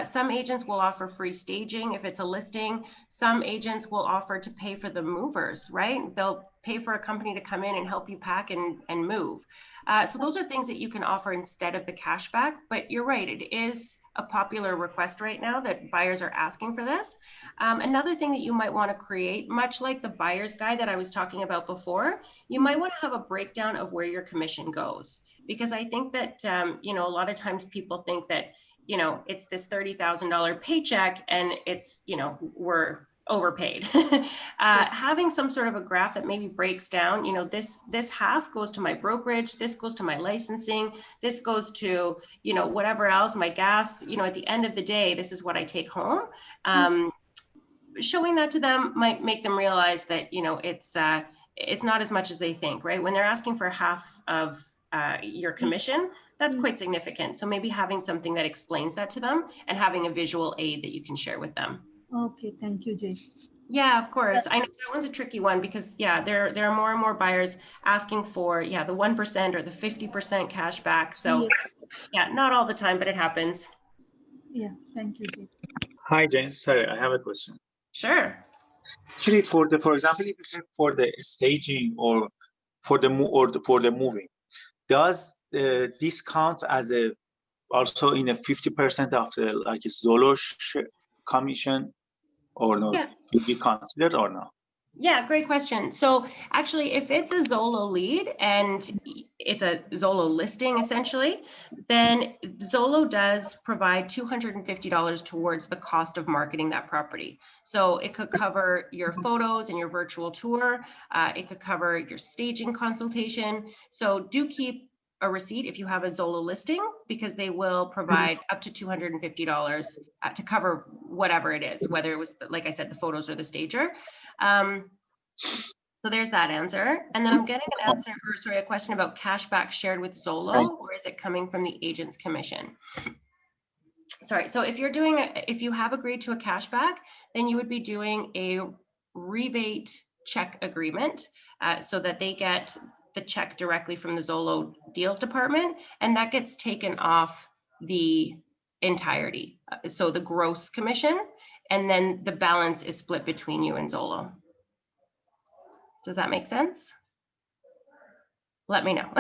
Some agents will offer free staging if it's a listing. Some agents will offer to pay for the movers, right? They'll pay for a company to come in and help you pack and move. So those are things that you can offer instead of the cashback. But you're right, it is a popular request right now that buyers are asking for this. Another thing that you might want to create, much like the buyer's guide that I was talking about before, you might want to have a breakdown of where your commission goes. Because I think that, a lot of times people think that, it's this $30,000 paycheck and it's, we're overpaid. Having some sort of a graph that maybe breaks down, this half goes to my brokerage, this goes to my licensing, this goes to, whatever else, my gas, at the end of the day, this is what I take home. Showing that to them might make them realize that, it's not as much as they think, right? When they're asking for half of your commission, that's quite significant. So maybe having something that explains that to them and having a visual aid that you can share with them. Okay, thank you, Jay. Yeah, of course. I know that one's a tricky one because there are more and more buyers asking for, the 1% or the 50% cash back. So not all the time, but it happens. Yeah, thank you, Jay. Hi, James. Sorry, I have a question. Sure. Actually, for example, if it's for the staging or for the moving, does this count as a also in a 50% of the like Zolo commission or not? Yeah. Will be considered or not? Yeah, great question. So actually, if it's a Zolo lead and it's a Zolo listing, essentially, then Zolo does provide $250 towards the cost of marketing that property. So it could cover your photos and your virtual tour. It could cover your staging consultation. So do keep a receipt if you have a Zolo listing, because they will provide up to $250 to cover whatever it is, whether it was, like I said, the photos or the stager. So there's that answer. And then I'm getting a question about cashback shared with Zolo, or is it coming from the agent's commission? Sorry, so if you have agreed to a cashback, then you would be doing a rebate check agreement so that they get the check directly from the Zolo deals department, and that gets taken off the entirety. So the gross commission, and then the balance is split between you and Zolo. Does that make sense? Let me know.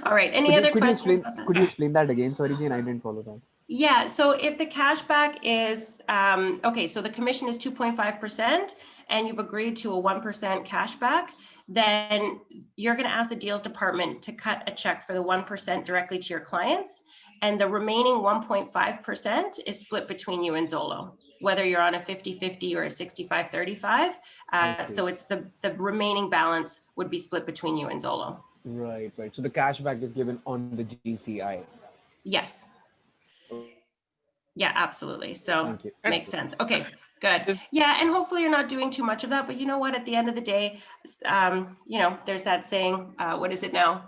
All right. Any other questions? Could you explain that again? Sorry, Jane, I didn't follow that. Yeah. So if the cashback is, okay, so the commission is 2.5% and you've agreed to a 1% cashback, then you're going to ask the deals department to cut a check for the 1% directly to your clients. And the remaining 1.5% is split between you and Zolo, whether you're on a 50-50 or a 65-35. So it's the remaining balance would be split between you and Zolo. Right. So the cashback is given on the GCI. Yes. Yeah, absolutely. So makes sense. Okay, good. Yeah, and hopefully you're not doing too much of that, but you know what, at the end of the day, there's that saying, what is it now?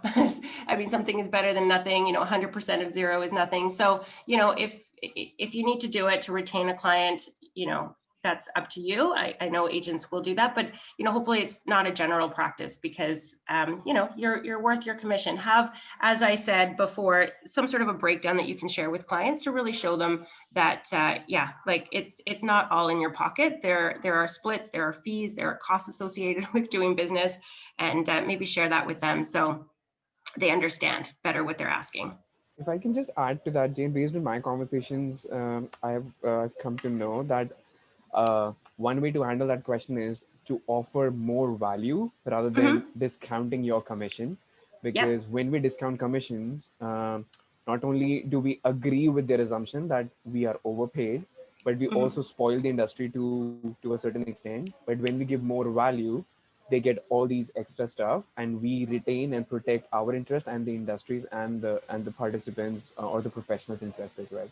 I mean, something is better than nothing, 100% of zero is nothing. So, if you need to do it to retain a client, that's up to you. I know agents will do that, but hopefully it's not a general practice because you're worth your commission. Have, as I said before, some sort of a breakdown that you can share with clients to really show them that it's not all in your pocket. There are splits, there are fees, there are costs associated with doing business, and maybe share that with them so they understand better what they're asking. If I can just add to that, Jane, based on my conversations, I've come to know that one way to handle that question is to offer more value rather than discounting your commission. Because when we discount commissions, not only do we agree with their assumption that we are overpaid, but we also spoil the industry to a certain extent. But when we give more value, they get all these extra stuff, and we retain and protect our interest and the industries and the participants or the professionals' interest as well.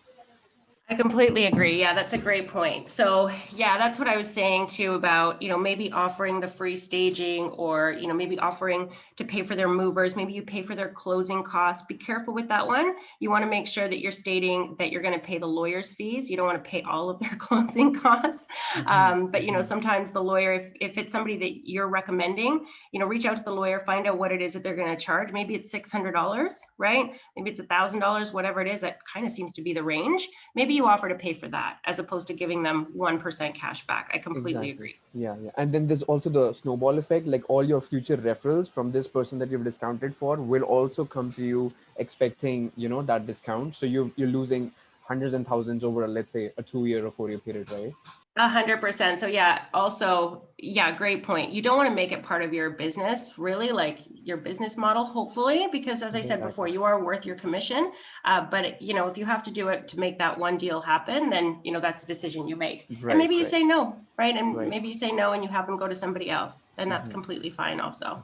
I completely agree. Yeah, that's a great point. So yeah, that's what I was saying too about, maybe offering the free staging or, maybe offering to pay for their movers. Maybe you pay for their closing costs. Be careful with that one. You want to make sure that you're stating that you're going to pay the lawyer's fees. You don't want to pay all of their closing costs. But, sometimes the lawyer, if it's somebody that you're recommending, reach out to the lawyer, find out what it is that they're going to charge. Maybe it's $600, right? Maybe it's $1,000, whatever it is. That kind of seems to be the range. Maybe you offer to pay for that as opposed to giving them 1% cash back. I completely agree. Yeah. And then there's also the snowball effect, like all your future referrals from this person that you've discounted for will also come to you expecting, that discount. So you're losing hundreds and thousands over, let's say, a 2-year or 4-year period, right? 100%. So yeah, also, yeah, great point. You don't want to make it part of your business, really, like your business model, hopefully, because as I said before, you are worth your commission. But if you have to do it to make that one deal happen, then, that's a decision you make. And maybe you say no, right? And maybe you say no and you have them go to somebody else, and that's completely fine also.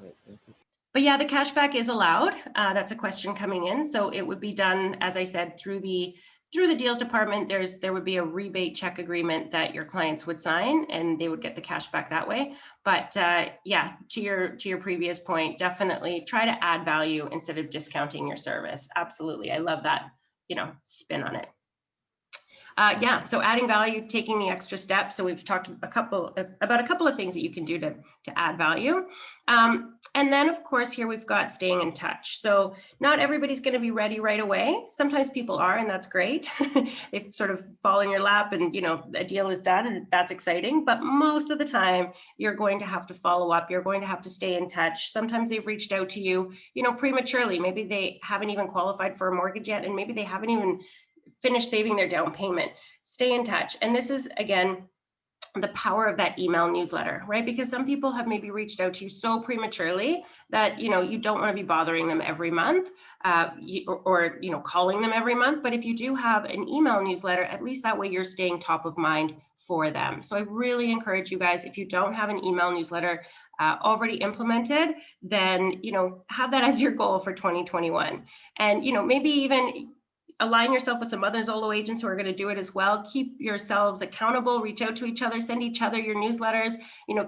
Right. Thank you. But yeah, the cashback is allowed. That's a question coming in. So it would be done, as I said, through the deals department. There would be a rebate check agreement that your clients would sign, and they would get the cash back that way. But yeah, to your previous point, definitely try to add value instead of discounting your service. Absolutely, I love that spin on it. Yeah, so adding value, taking the extra steps. So we've talked about a couple of things that you can do to add value. And then of course, here we've got staying in touch. So not everybody's going to be ready right away. Sometimes people are, and that's great. They sort of fall in your lap and, a deal is done, and that's exciting. But most of the time you're going to have to follow up. You're going to have to stay in touch. Sometimes they've reached out to you, prematurely. Maybe they haven't even qualified for a mortgage yet, and maybe they haven't even finish saving their down payment. Stay in touch. And this is, again, the power of that email newsletter, right? Because some people have maybe reached out to you so prematurely that, you don't want to be bothering them every month or calling them every month. But if you do have an email newsletter, at least that way you're staying top of mind for them. So I really encourage you guys, if you don't have an email newsletter already implemented, then, have that as your goal for 2021. And, maybe even align yourself with some other Zolo agents who are going to do it as well. Keep yourselves accountable, reach out to each other, send each other your newsletters,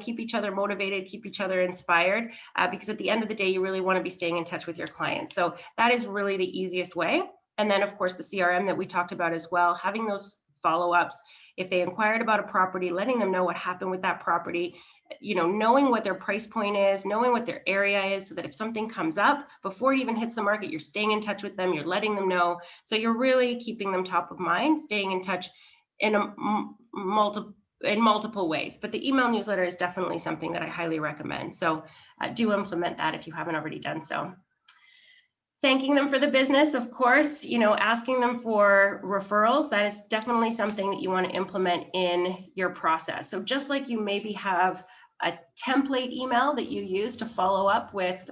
keep each other motivated, keep each other inspired, because at the end of the day, you really want to be staying in touch with your clients. So that is really the easiest way. And then of course, the CRM that we talked about as well, having those follow-ups. If they inquired about a property, letting them know what happened with that property, knowing what their price point is, knowing what their area is, so that if something comes up before it even hits the market, you're staying in touch with them, you're letting them know. So you're really keeping them top of mind, staying in touch in multiple ways. But the email newsletter is definitely something that I highly recommend. So do implement that if you haven't already done so. Thanking them for the business, of course, asking them for referrals, that is definitely something that you want to implement in your process. So just like you maybe have a template email that you use to follow up with,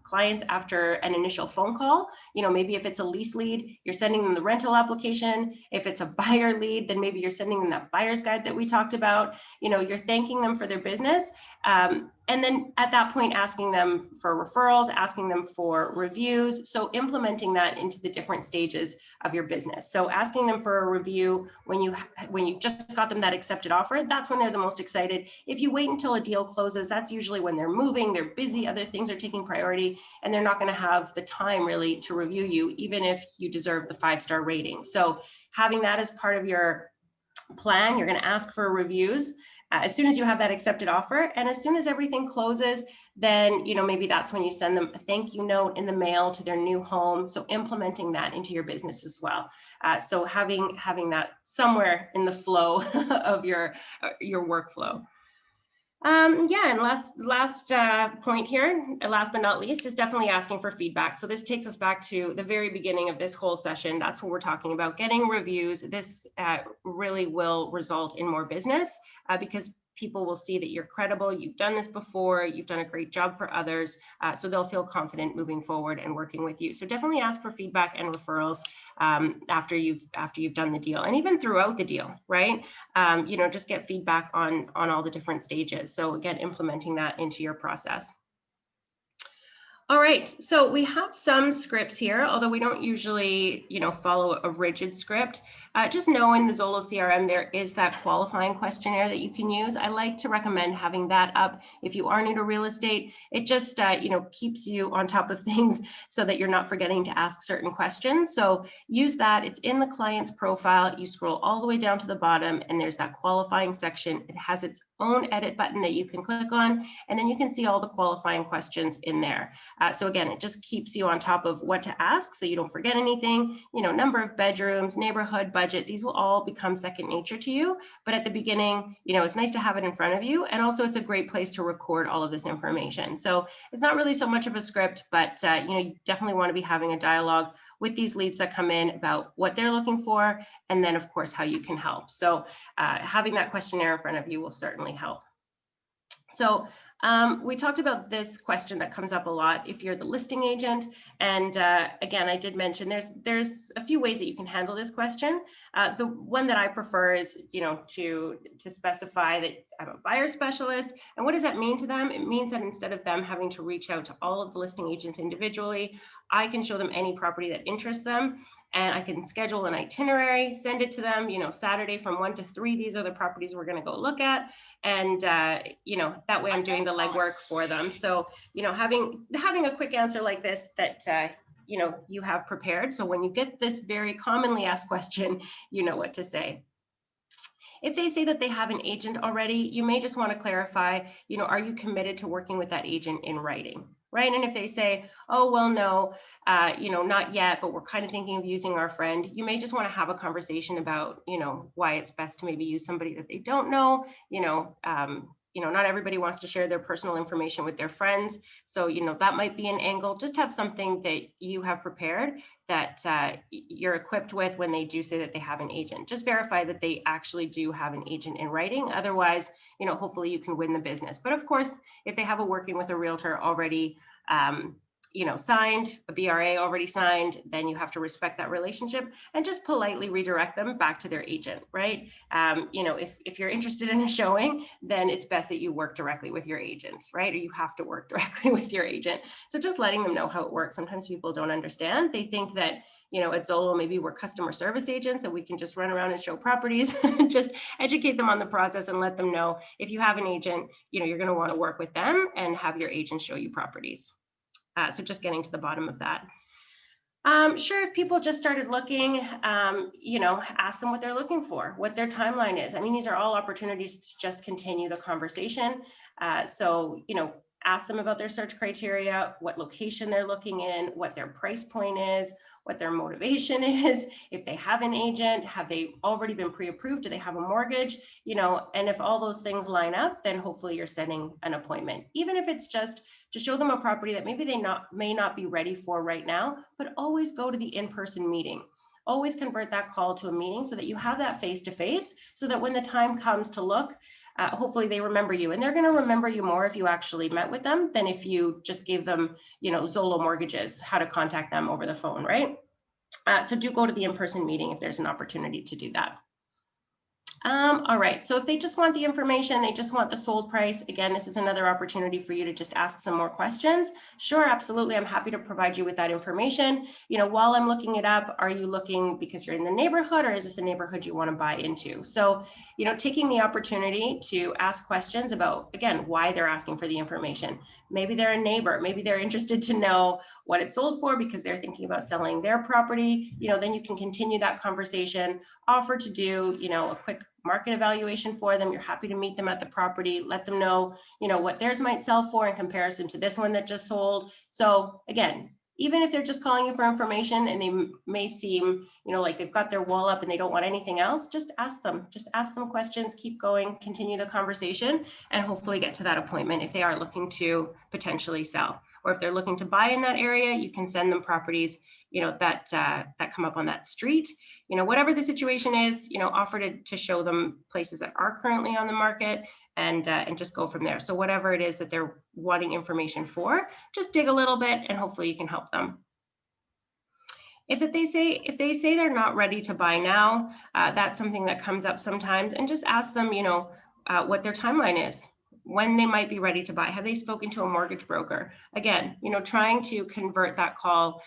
clients after an initial phone call. Maybe if it's a lease lead, you're sending them the rental application. If it's a buyer lead, then maybe you're sending them that buyer's guide that we talked about. You're thanking them for their business. And then at that point, asking them for referrals, asking them for reviews. So implementing that into the different stages of your business. So asking them for a review when you just got them that accepted offer, that's when they're the most excited. If you wait until a deal closes, that's usually when they're moving, they're busy, other things are taking priority, and they're not going to have the time really to review you, even if you deserve the 5-star rating. So having that as part of your plan, you're going to ask for reviews as soon as you have that accepted offer. And as soon as everything closes, then, maybe that's when you send them a thank you note in the mail to their new home. So implementing that into your business as well. So having that somewhere in the flow of your workflow. Yeah, and last point here, last but not least, is definitely asking for feedback. So this takes us back to the very beginning of this whole session. That's what we're talking about, getting reviews. This really will result in more business because people will see that you're credible, you've done this before, you've done a great job for others, so they'll feel confident moving forward and working with you. So definitely ask for feedback and referrals after you've done the deal, and even throughout the deal, right? Just get feedback on all the different stages. So again, implementing that into your process. All right, so we have some scripts here, although we don't usually, follow a rigid script. Just know in the Zolo CRM, there is that qualifying questionnaire that you can use. I like to recommend having that up if you are new to real estate. It just, keeps you on top of things so that you're not forgetting to ask certain questions. So use that. It's in the client's profile. You scroll all the way down to the bottom and there's that qualifying section. It has its own edit button that you can click on, and then you can see all the qualifying questions in there. So again, it just keeps you on top of what to ask so you don't forget anything. Number of bedrooms, neighborhood, budget, these will all become second nature to you. But at the beginning, it's nice to have it in front of you. And also it's a great place to record all of this information. So it's not really so much of a script, but you definitely want to be having a dialogue with these leads that come in about what they're looking for, and then of course how you can help. So having that questionnaire in front of you will certainly help. So we talked about this question that comes up a lot if you're the listing agent. And again, I did mention there's a few ways that you can handle this question. The one that I prefer is, to specify that I'm a buyer specialist. And what does that mean to them? It means that instead of them having to reach out to all of the listing agents individually, I can show them any property that interests them. And I can schedule an itinerary, send it to them, Saturday from 1 to 3, these are the properties we're going to go look at. And, that way I'm doing the legwork for them. So, having a quick answer like this that, you have prepared. So when you get this very commonly asked question, you know what to say. If they say that they have an agent already, you may just want to clarify, are you committed to working with that agent in writing? Right. And if they say, oh, well, no, not yet, but we're kind of thinking of using our friend, you may just want to have a conversation about, why it's best to maybe use somebody that they don't know. Not everybody wants to share their personal information with their friends. So, that might be an angle. Just have something that you have prepared that you're equipped with when they do say that they have an agent. Just verify that they actually do have an agent in writing. Otherwise, hopefully you can win the business. But of course, if they have a working with a realtor already, signed, a BRA already signed, then you have to respect that relationship and just politely redirect them back to their agent, right? If you're interested in a showing, then it's best that you work directly with your agent, right? Or you have to work directly with your agent. So just letting them know how it works. Sometimes people don't understand. They think that, at Zolo, maybe we're customer service agents and we can just run around and show properties. Just educate them on the process and let them know if you have an agent, you're going to want to work with them and have your agent show you properties. So just getting to the bottom of that. Sure, if people just started looking, ask them what they're looking for, what their timeline is. I mean, these are all opportunities to just continue the conversation. So, ask them about their search criteria, what location they're looking in, what their price point is, what their motivation is, if they have an agent, have they already been pre-approved, do they have a mortgage, and if all those things line up, then hopefully you're setting an appointment. Even if it's just to show them a property that maybe they may not be ready for right now, but always go to the in-person meeting. Always convert that call to a meeting so that you have that face-to-face, so that when the time comes to look, hopefully they remember you. And they're going to remember you more if you actually met with them than if you just gave them, Zolo mortgages, how to contact them over the phone, right? So do go to the in-person meeting if there's an opportunity to do that. All right, so if they just want the information, they just want the sold price, again, this is another opportunity for you to just ask some more questions. Sure, absolutely, I'm happy to provide you with that information. While I'm looking it up, are you looking because you're in the neighborhood, or is this a neighborhood you want to buy into? So, taking the opportunity to ask questions about, again, why they're asking for the information. Maybe they're a neighbor, maybe they're interested to know what it's sold for because they're thinking about selling their property. Then you can continue that conversation, offer to do, a quick market evaluation for them. You're happy to meet them at the property, let them know, what theirs might sell for in comparison to this one that just sold. So again, even if they're just calling you for information and they may seem, like they've got their wall up and they don't want anything else, just ask them questions, keep going, continue the conversation, and hopefully get to that appointment if they are looking to potentially sell. Or if they're looking to buy in that area, you can send them properties, that come up on that street. Whatever the situation is, offer to show them places that are currently on the market, and just go from there. So whatever it is that they're wanting information for, just dig a little bit and hopefully you can help them. If they say they're not ready to buy now, that's something that comes up sometimes, and just ask them, what their timeline is. when they might be ready to buy. Have they spoken to a mortgage broker? Again, trying to convert that call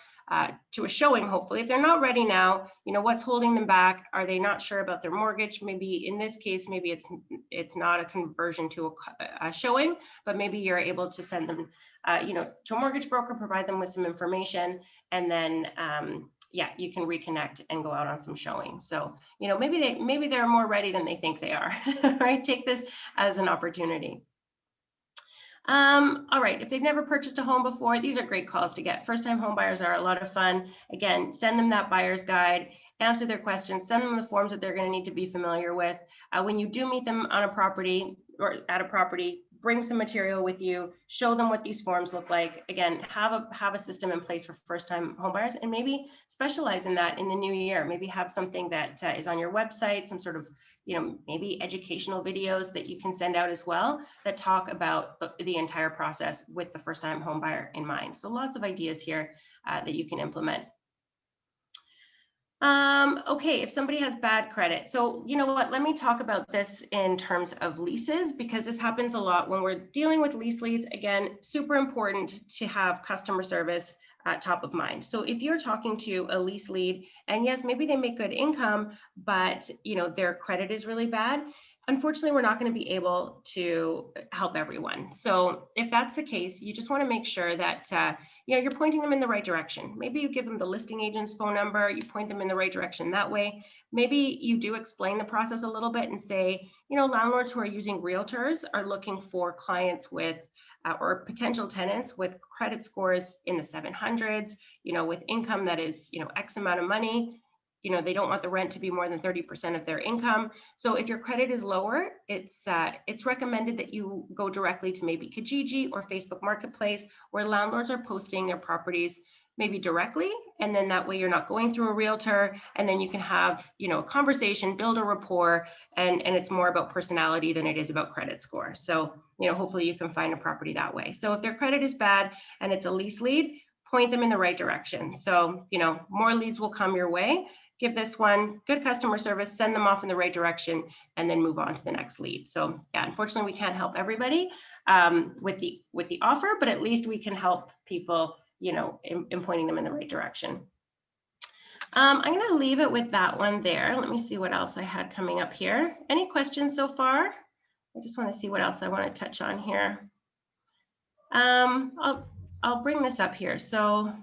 to a showing, hopefully. If they're not ready now, what's holding them back? Are they not sure about their mortgage? Maybe in this case, maybe it's not a conversion to a showing, but maybe you're able to send them, to a mortgage broker, provide them with some information, and then, yeah, you can reconnect and go out on some showings. So, maybe they're more ready than they think they are, right? Take this as an opportunity. All right, if they've never purchased a home before, these are great calls to get. First-time home buyers are a lot of fun. Again, send them that buyer's guide, answer their questions, send them the forms that they're going to need to be familiar with. When you do meet them on a property or at a property, bring some material with you, show them what these forms look like. Again, have a system in place for first-time homebuyers, and maybe specialize in that in the new year. Maybe have something that is on your website, some sort of, maybe educational videos that you can send out as well that talk about the entire process with the first-time homebuyer in mind. So lots of ideas here that you can implement. Okay, if somebody has bad credit. So you know what, let me talk about this in terms of leases, because this happens a lot when we're dealing with lease leads. Again, super important to have customer service top of mind. So if you're talking to a lease lead, and yes, maybe they make good income, but their credit is really bad, unfortunately, we're not going to be able to help everyone. So if that's the case, you just want to make sure that you're pointing them in the right direction. Maybe you give them the listing agent's phone number, you point them in the right direction that way. Maybe you do explain the process a little bit and say, landlords who are using realtors are looking for clients with or potential tenants with credit scores in the 700s, with income that is, X amount of money. They don't want the rent to be more than 30% of their income. So if your credit is lower, it's recommended that you go directly to maybe Kijiji or Facebook Marketplace, where landlords are posting their properties maybe directly. And then that way you're not going through a realtor, and then you can have, a conversation, build a rapport, and it's more about personality than it is about credit score. So, hopefully you can find a property that way. So if their credit is bad and it's a lease lead, point them in the right direction. So, more leads will come your way. Give this one good customer service, send them off in the right direction, and then move on to the next lead. So yeah, unfortunately, we can't help everybody with the offer, but at least we can help people, in pointing them in the right direction. I'm going to leave it with that one there. Let me see what else I had coming up here. Any questions so far? I just want to see what else I want to touch on here. I'll bring this up here. So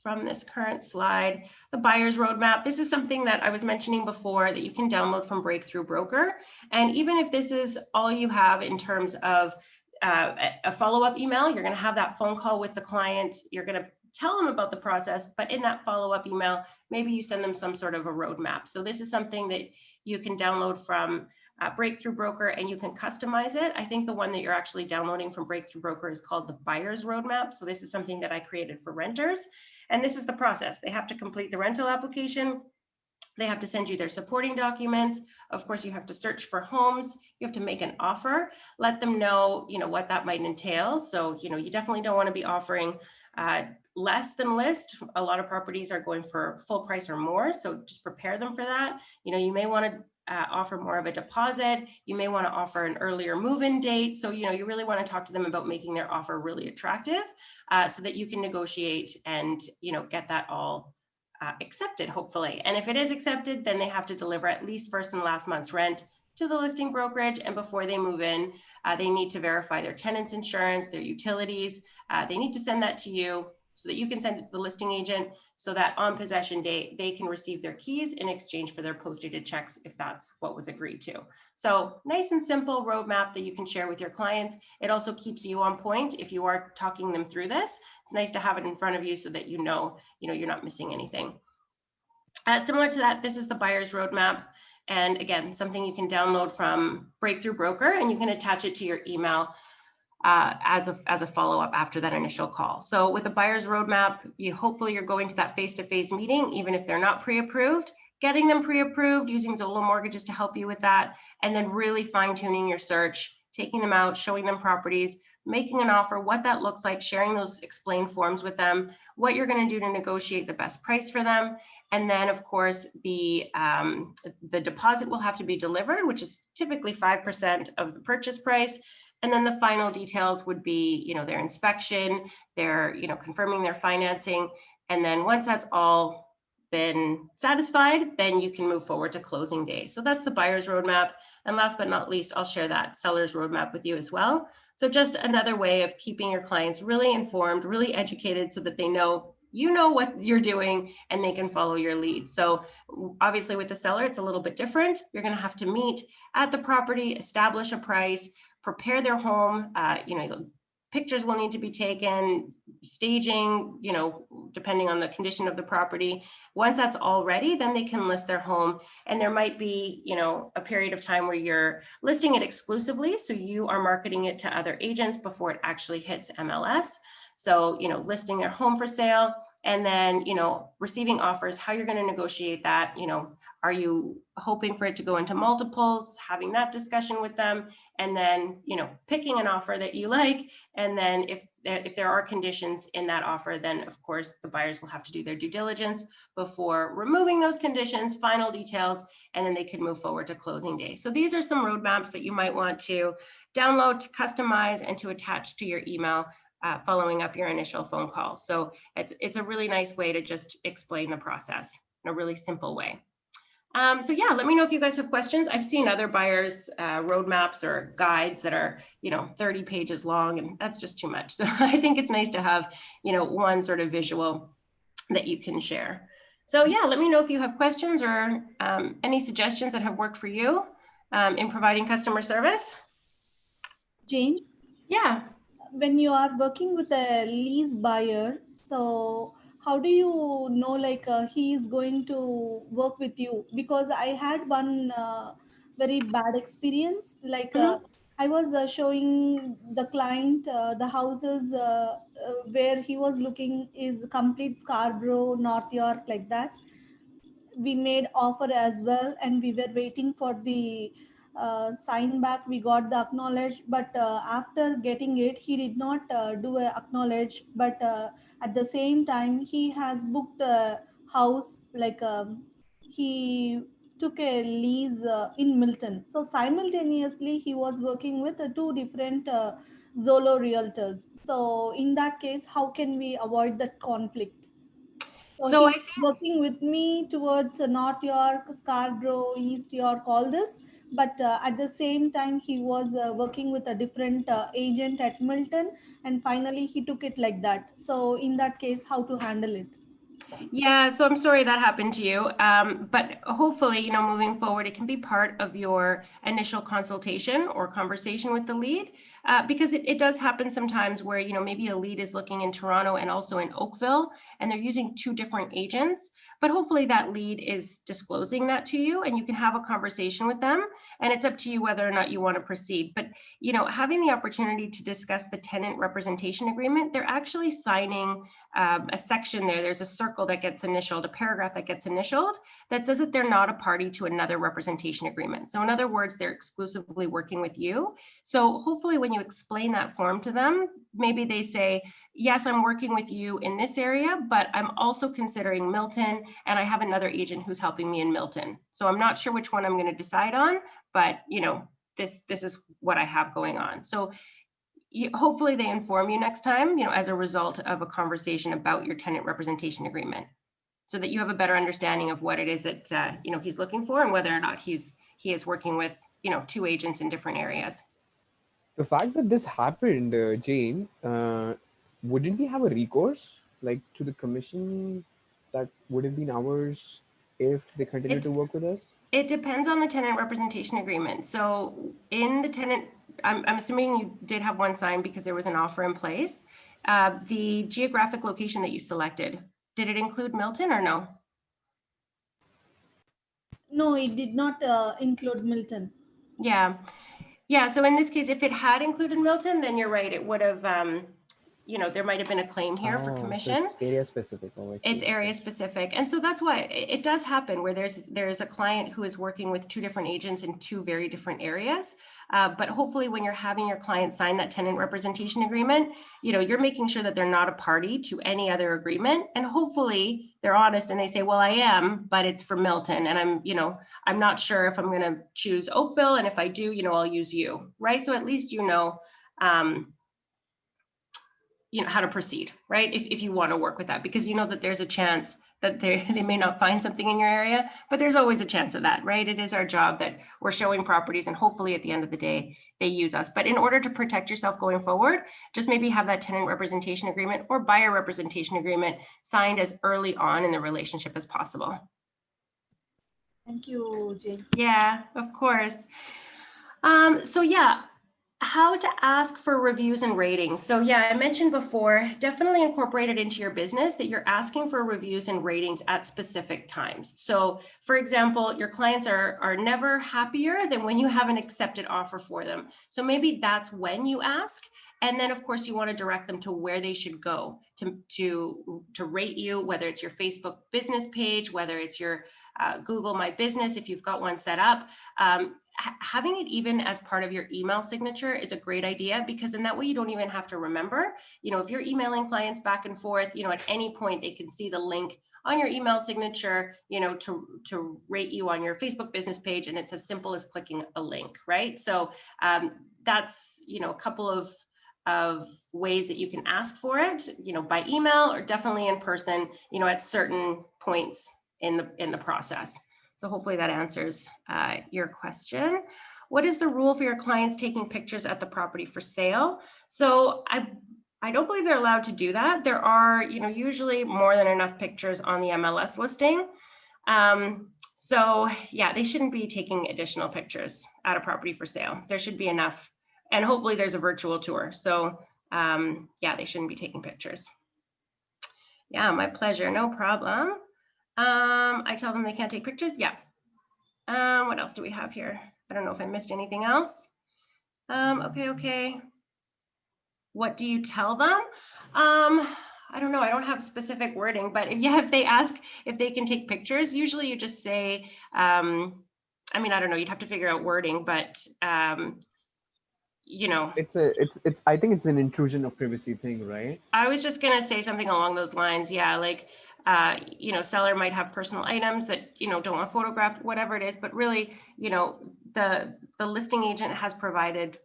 from this current slide, the buyer's roadmap. This is something that I was mentioning before that you can download from Breakthrough Broker. And even if this is all you have in terms of a follow-up email, you're going to have that phone call with the client. You're going to tell them about the process, but in that follow-up email, maybe you send them some sort of a roadmap. So this is something that you can download from Breakthrough Broker, and you can customize it. I think the one that you're actually downloading from Breakthrough Broker is called the Buyer's Roadmap. So this is something that I created for renters. And this is the process. They have to complete the rental application. They have to send you their supporting documents. Of course, you have to search for homes. You have to make an offer, let them know, what that might entail. So, you definitely don't want to be offering less than list. A lot of properties are going for full price or more. So just prepare them for that. You may want to offer more of a deposit. You may want to offer an earlier move-in date. So, you really want to talk to them about making their offer really attractive so that you can negotiate and, get that all accepted, hopefully. And if it is accepted, then they have to deliver at least first and last month's rent to the listing brokerage. And before they move in, they need to verify their tenant's insurance, their utilities. They need to send that to you so that you can send it to the listing agent, so that on possession day, they can receive their keys in exchange for their post-dated checks if that's what was agreed to. So nice and simple roadmap that you can share with your clients. It also keeps you on point if you are talking them through this. It's nice to have it in front of you so that you're not missing anything. Similar to that, this is the buyer's roadmap. And again, something you can download from Breakthrough Broker, and you can attach it to your email as a follow-up after that initial call. So with the buyer's roadmap, hopefully you're going to that face-to-face meeting, even if they're not pre-approved, getting them pre-approved, using Zolo mortgages to help you with that, and then really fine-tuning your search, taking them out, showing them properties, making an offer, what that looks like, sharing those explained forms with them, what you're going to do to negotiate the best price for them. And then, of course, the deposit will have to be delivered, which is typically 5% of the purchase price. And then the final details would be, their inspection, their, confirming their financing. And then once that's all been satisfied, then you can move forward to closing day. So that's the buyer's roadmap. And last but not least, I'll share that seller's roadmap with you as well. So just another way of keeping your clients really informed, really educated, so that they know what you're doing and they can follow your lead. So obviously with the seller, it's a little bit different. You're going to have to meet at the property, establish a price, prepare their home. Pictures will need to be taken, staging, depending on the condition of the property. Once that's all ready, then they can list their home. And there might be, a period of time where you're listing it exclusively. So you are marketing it to other agents before it actually hits MLS. So, listing their home for sale, and then, receiving offers, how you're going to negotiate that. Are you hoping for it to go into multiples, having that discussion with them, and then, picking an offer that you like. And then if there are conditions in that offer, then of course the buyers will have to do their due diligence before removing those conditions, final details, and then they can move forward to closing day. So these are some roadmaps that you might want to download, to customize, and to attach to your email following up your initial phone call. So it's a really nice way to just explain the process in a really simple way. So yeah, let me know if you guys have questions. I've seen other buyers' roadmaps or guides that are, 30 pages long, and that's just too much. So I think it's nice to have, one sort of visual that you can share. So yeah, let me know if you have questions or any suggestions that have worked for you in providing customer service. Jane? Yeah. When you are working with a lease buyer, so how do you know he is going to work with you? Because I had one very bad experience. I was showing the client the houses where he was looking is complete Scarborough, North York, like that. We made offer as well, and we were waiting for the sign back. We got the acknowledge, but after getting it, he did not do a acknowledge. But at the same time, he has booked a house, he took a lease in Milton. So simultaneously he was working with two different Zolo realtors. So in that case, how can we avoid that conflict? So So I he's working with me towards North York, Scarborough, East York, all this. But at the same time, he was working with a different agent at Milton, and finally he took it like that. So in that case, how to handle it? Yeah, so I'm sorry that happened to you. But hopefully, moving forward, it can be part of your initial consultation or conversation with the lead, because it does happen sometimes where, maybe a lead is looking in Toronto and also in Oakville, and they're using two different agents. But hopefully that lead is disclosing that to you, and you can have a conversation with them, and it's up to you whether or not you want to proceed. But, having the opportunity to discuss the tenant representation agreement, they're actually signing a section there. There's a circle that gets initialed, a paragraph that gets initialed that says that they're not a party to another representation agreement. So in other words, they're exclusively working with you. So hopefully when you explain that form to them, maybe they say, yes, I'm working with you in this area, but I'm also considering Milton, and I have another agent who's helping me in Milton. So I'm not sure which one I'm going to decide on, but this is what I have going on. So hopefully they inform you next time, as a result of a conversation about your tenant representation agreement, so that you have a better understanding of what it is that he's looking for, and whether or not he is working with two agents in different areas. The fact that this happened, Jane, wouldn't we have a recourse to the commission that would have been ours if they continue to work with us? It depends on the tenant representation agreement. So in the tenant, I'm assuming you did have one signed because there was an offer in place. The geographic location that you selected, did it include Milton or no? No, it did not include Milton. Yeah. So in this case, if it had included Milton, then you're right. It would have, there might have been a claim here for Oh, so commission. it's area specific. Oh, I see. It's area specific. And so that's why it does happen where there's a client who is working with 2 different agents in 2 very different areas. But hopefully when you're having your client sign that tenant representation agreement, you're making sure that they're not a party to any other agreement. And hopefully they're honest and they say, well, I am, but it's for Milton. And I'm not sure if I'm going to choose Oakville. And if I do, I'll use you, right? So at least how to proceed, right? If you want to work with that, because that there's a chance that they may not find something in your area, but there's always a chance of that, right? It is our job that we're showing properties, and hopefully at the end of the day, they use us. But in order to protect yourself going forward, just maybe have that tenant representation agreement or buyer representation agreement signed as early on in the relationship as possible. Thank you, Jane. Yeah, of course. So yeah, how to ask for reviews and ratings. So yeah, I mentioned before, definitely incorporate it into your business that you're asking for reviews and ratings at specific times. So for example, your clients are never happier than when you have an accepted offer for them. So maybe that's when you ask. And then of course you want to direct them to where they should go to rate you, whether it's your Facebook business page, whether it's your Google My Business, if you've got one set up. Having it even as part of your email signature is a great idea, because in that way you don't even have to remember. If you're emailing clients back and forth, at any point they can see the link on your email signature, to rate you on your Facebook business page, and it's as simple as clicking a link, right? So that's a couple of ways that you can ask for it, by email or definitely in person, at certain points in the process. So hopefully that answers your question. What is the rule for your clients taking pictures at the property for sale? So I don't believe they're allowed to do that. There are, usually more than enough pictures on the MLS listing. So yeah, they shouldn't be taking additional pictures at a property for sale. There should be enough. And hopefully there's a virtual tour. So yeah, they shouldn't be taking pictures. Yeah, my pleasure, no problem. I tell them they can't take pictures. Yeah. What else do we have here? I don't know if I missed anything else. Okay. What do you tell them? I don't know. I don't have specific wording, but if they ask if they can take pictures, usually you just say, I don't know, you'd have to figure out wording, but it's I think it's an intrusion of privacy thing, right? I was just going to say something along those lines. Yeah. Like, seller might have personal items that, don't want photographed, whatever it is, but really, the listing agent has provided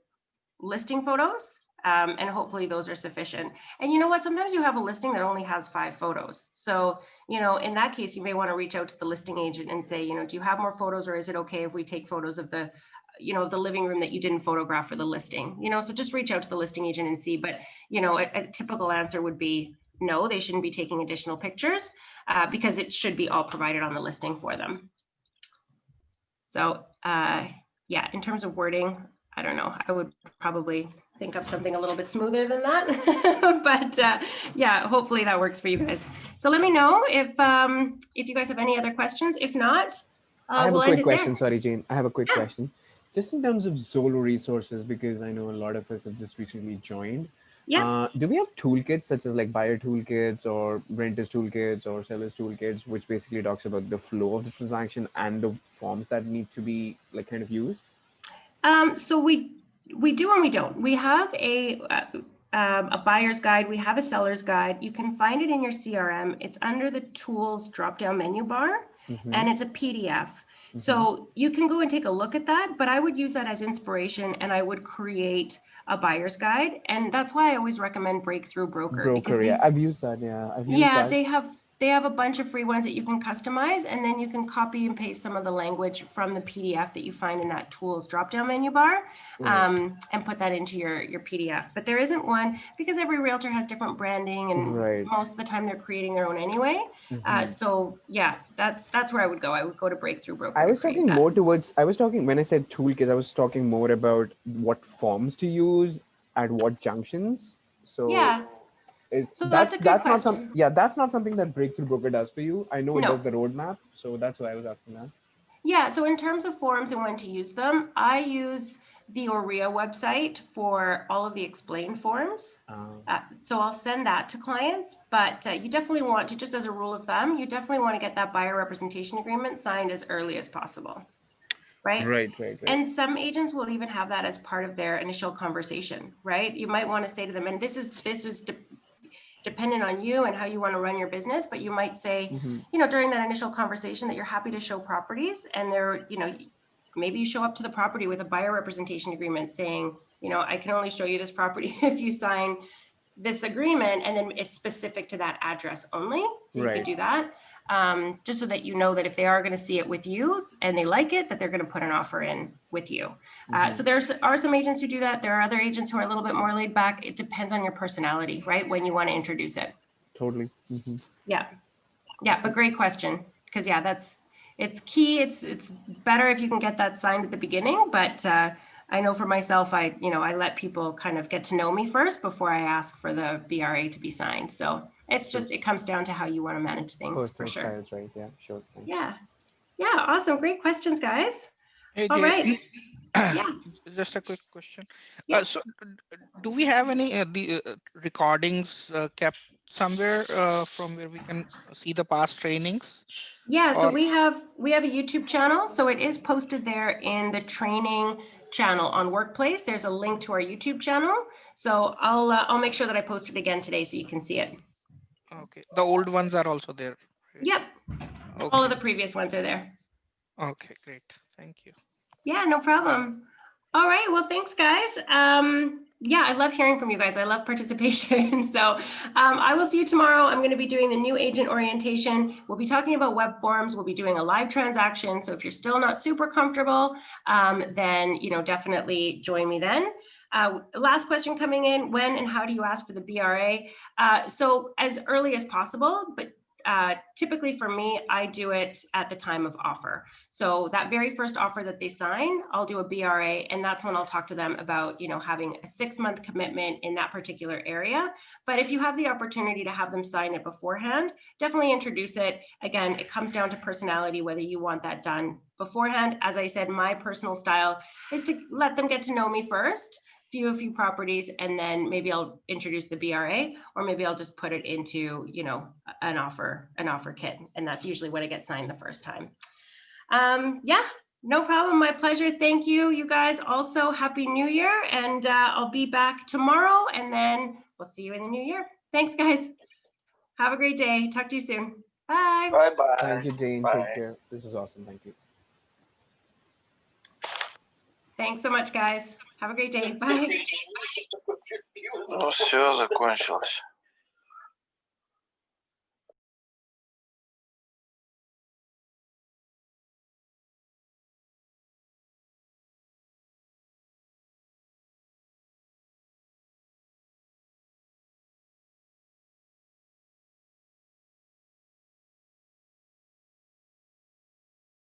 listing photos, and hopefully those are sufficient. And you know what, sometimes you have a listing that only has 5 photos. So, in that case, you may want to reach out to the listing agent and say, do you have more photos, or is it okay if we take photos of the living room that you didn't photograph for the listing? So just reach out to the listing agent and see. But, a typical answer would be no, they shouldn't be taking additional pictures, because it should be all provided on the listing for them. So yeah, in terms of wording, I don't know, I would probably think up something a little bit smoother than that. But yeah, hopefully that works for you guys. So let me know if you guys have any other questions. If not, I have we'll a end quick it question. there. Sorry, Jane. I have a quick Yeah. question. Just in terms of Zolo resources, because I know a lot of us have just recently joined. Yeah. Do we have toolkits such as like buyer toolkits or renters toolkits or sellers toolkits, which basically talks about the flow of the transaction and the forms that need to be like kind of used? So we do and we don't. We have a buyer's guide. We have a seller's guide. You can find it in your CRM. It's under the tools drop-down menu bar, and it's a PDF. So you can go and take a look at that, but I would use that as inspiration, and I would create a buyer's guide. And that's why I always recommend Breakthrough Broker. Because Yeah, I've used that. Yeah, I've used that. They have a bunch of free ones that you can customize, and then you can copy and paste some of the language from the PDF that you find in that tools drop-down menu bar, and put that into your PDF. But there isn't one, because every realtor has different branding, and most of the time they're creating their own anyway. So yeah, that's where I would go. I would go to Breakthrough Broker. I was talking more towards, when I said toolkit, I was talking more about what forms to use at what junctions. So yeah. That's a good question. That's not something that Breakthrough Broker does for you. I know it does the roadmap, so that's why I was asking that. Yeah, so in terms of forms and when to use them, I use the OREA website for all of the explain forms. So I'll send that to clients, but you definitely want to, just as a rule of thumb, you definitely want to get that buyer representation agreement signed as early as possible. Right. And some agents will even have that as part of their initial conversation, right? You might want to say to them, and this is dependent on you and how you want to run your business, but you might say, you know, during that initial conversation that you're happy to show properties, and they're, you know, maybe you show up to the property with a buyer representation agreement saying, you know, I can only show you this property if you sign this agreement, and then it's specific to that address only. So you could do that, just so that you know that if they are going to see it with you and they like it, that they're going to put an offer in with you. So there are some agents who do that. There are other agents who are a little bit more laid back. It depends on your personality, right? When you want to introduce it. Totally. Yeah. But great question. Because it's key. It's better if you can get that signed at the beginning, but I know for myself, I let people kind of get to know me first before I ask for the BRA to be signed. So it's just, it comes down to how you want to manage things. Personal for sure. styles, right? Yeah, sure. Yeah. Awesome. Great questions, guys. Hey, All right. Yeah. Just a quick question. Yeah. So do we have any recordings kept somewhere from where we can see the past trainings? Yeah, so we have a YouTube channel. So it is posted there in the training channel on Workplace. There's a link to our YouTube channel. So I'll make sure that I post it again today so you can see it. Okay. The old ones are also there. Right? Yep. Okay. All of the previous ones are there. Okay, great. Thank you. Yeah, no problem. All right. Well, thanks, guys. Yeah, I love hearing from you guys. I love participation. So I will see you tomorrow. I'm going to be doing the new agent orientation. We'll be talking about web forms. We'll be doing a live transaction. So if you're still not super comfortable, then, you know, definitely join me then. Last question coming in, when and how do you ask for the BRA? So as early as possible, but typically for me, I do it at the time of offer. So that very first offer that they sign, I'll do a BRA, and that's when I'll talk to them about, you know, having a 6-month commitment in that particular area. But if you have the opportunity to have them sign it beforehand, definitely introduce it. Again, it comes down to personality, whether you want that done beforehand. As I said, my personal style is to let them get to know me first, a few properties, and then maybe I'll introduce the BRA, or maybe I'll just put it into, you know, an offer kit. And that's usually when it gets signed the first time. Yeah, no problem. My pleasure. Thank you, you guys. Also, Happy New Year. And I'll be back tomorrow, and then we'll see you in the new year. Thanks, guys. Have a great day. Talk to you soon. Bye. Bye-bye. Thank you, Jane. Bye. Take care. This was awesome. Thank you. Thanks so much, guys. Have a great day. Bye. Ну все, закончилось.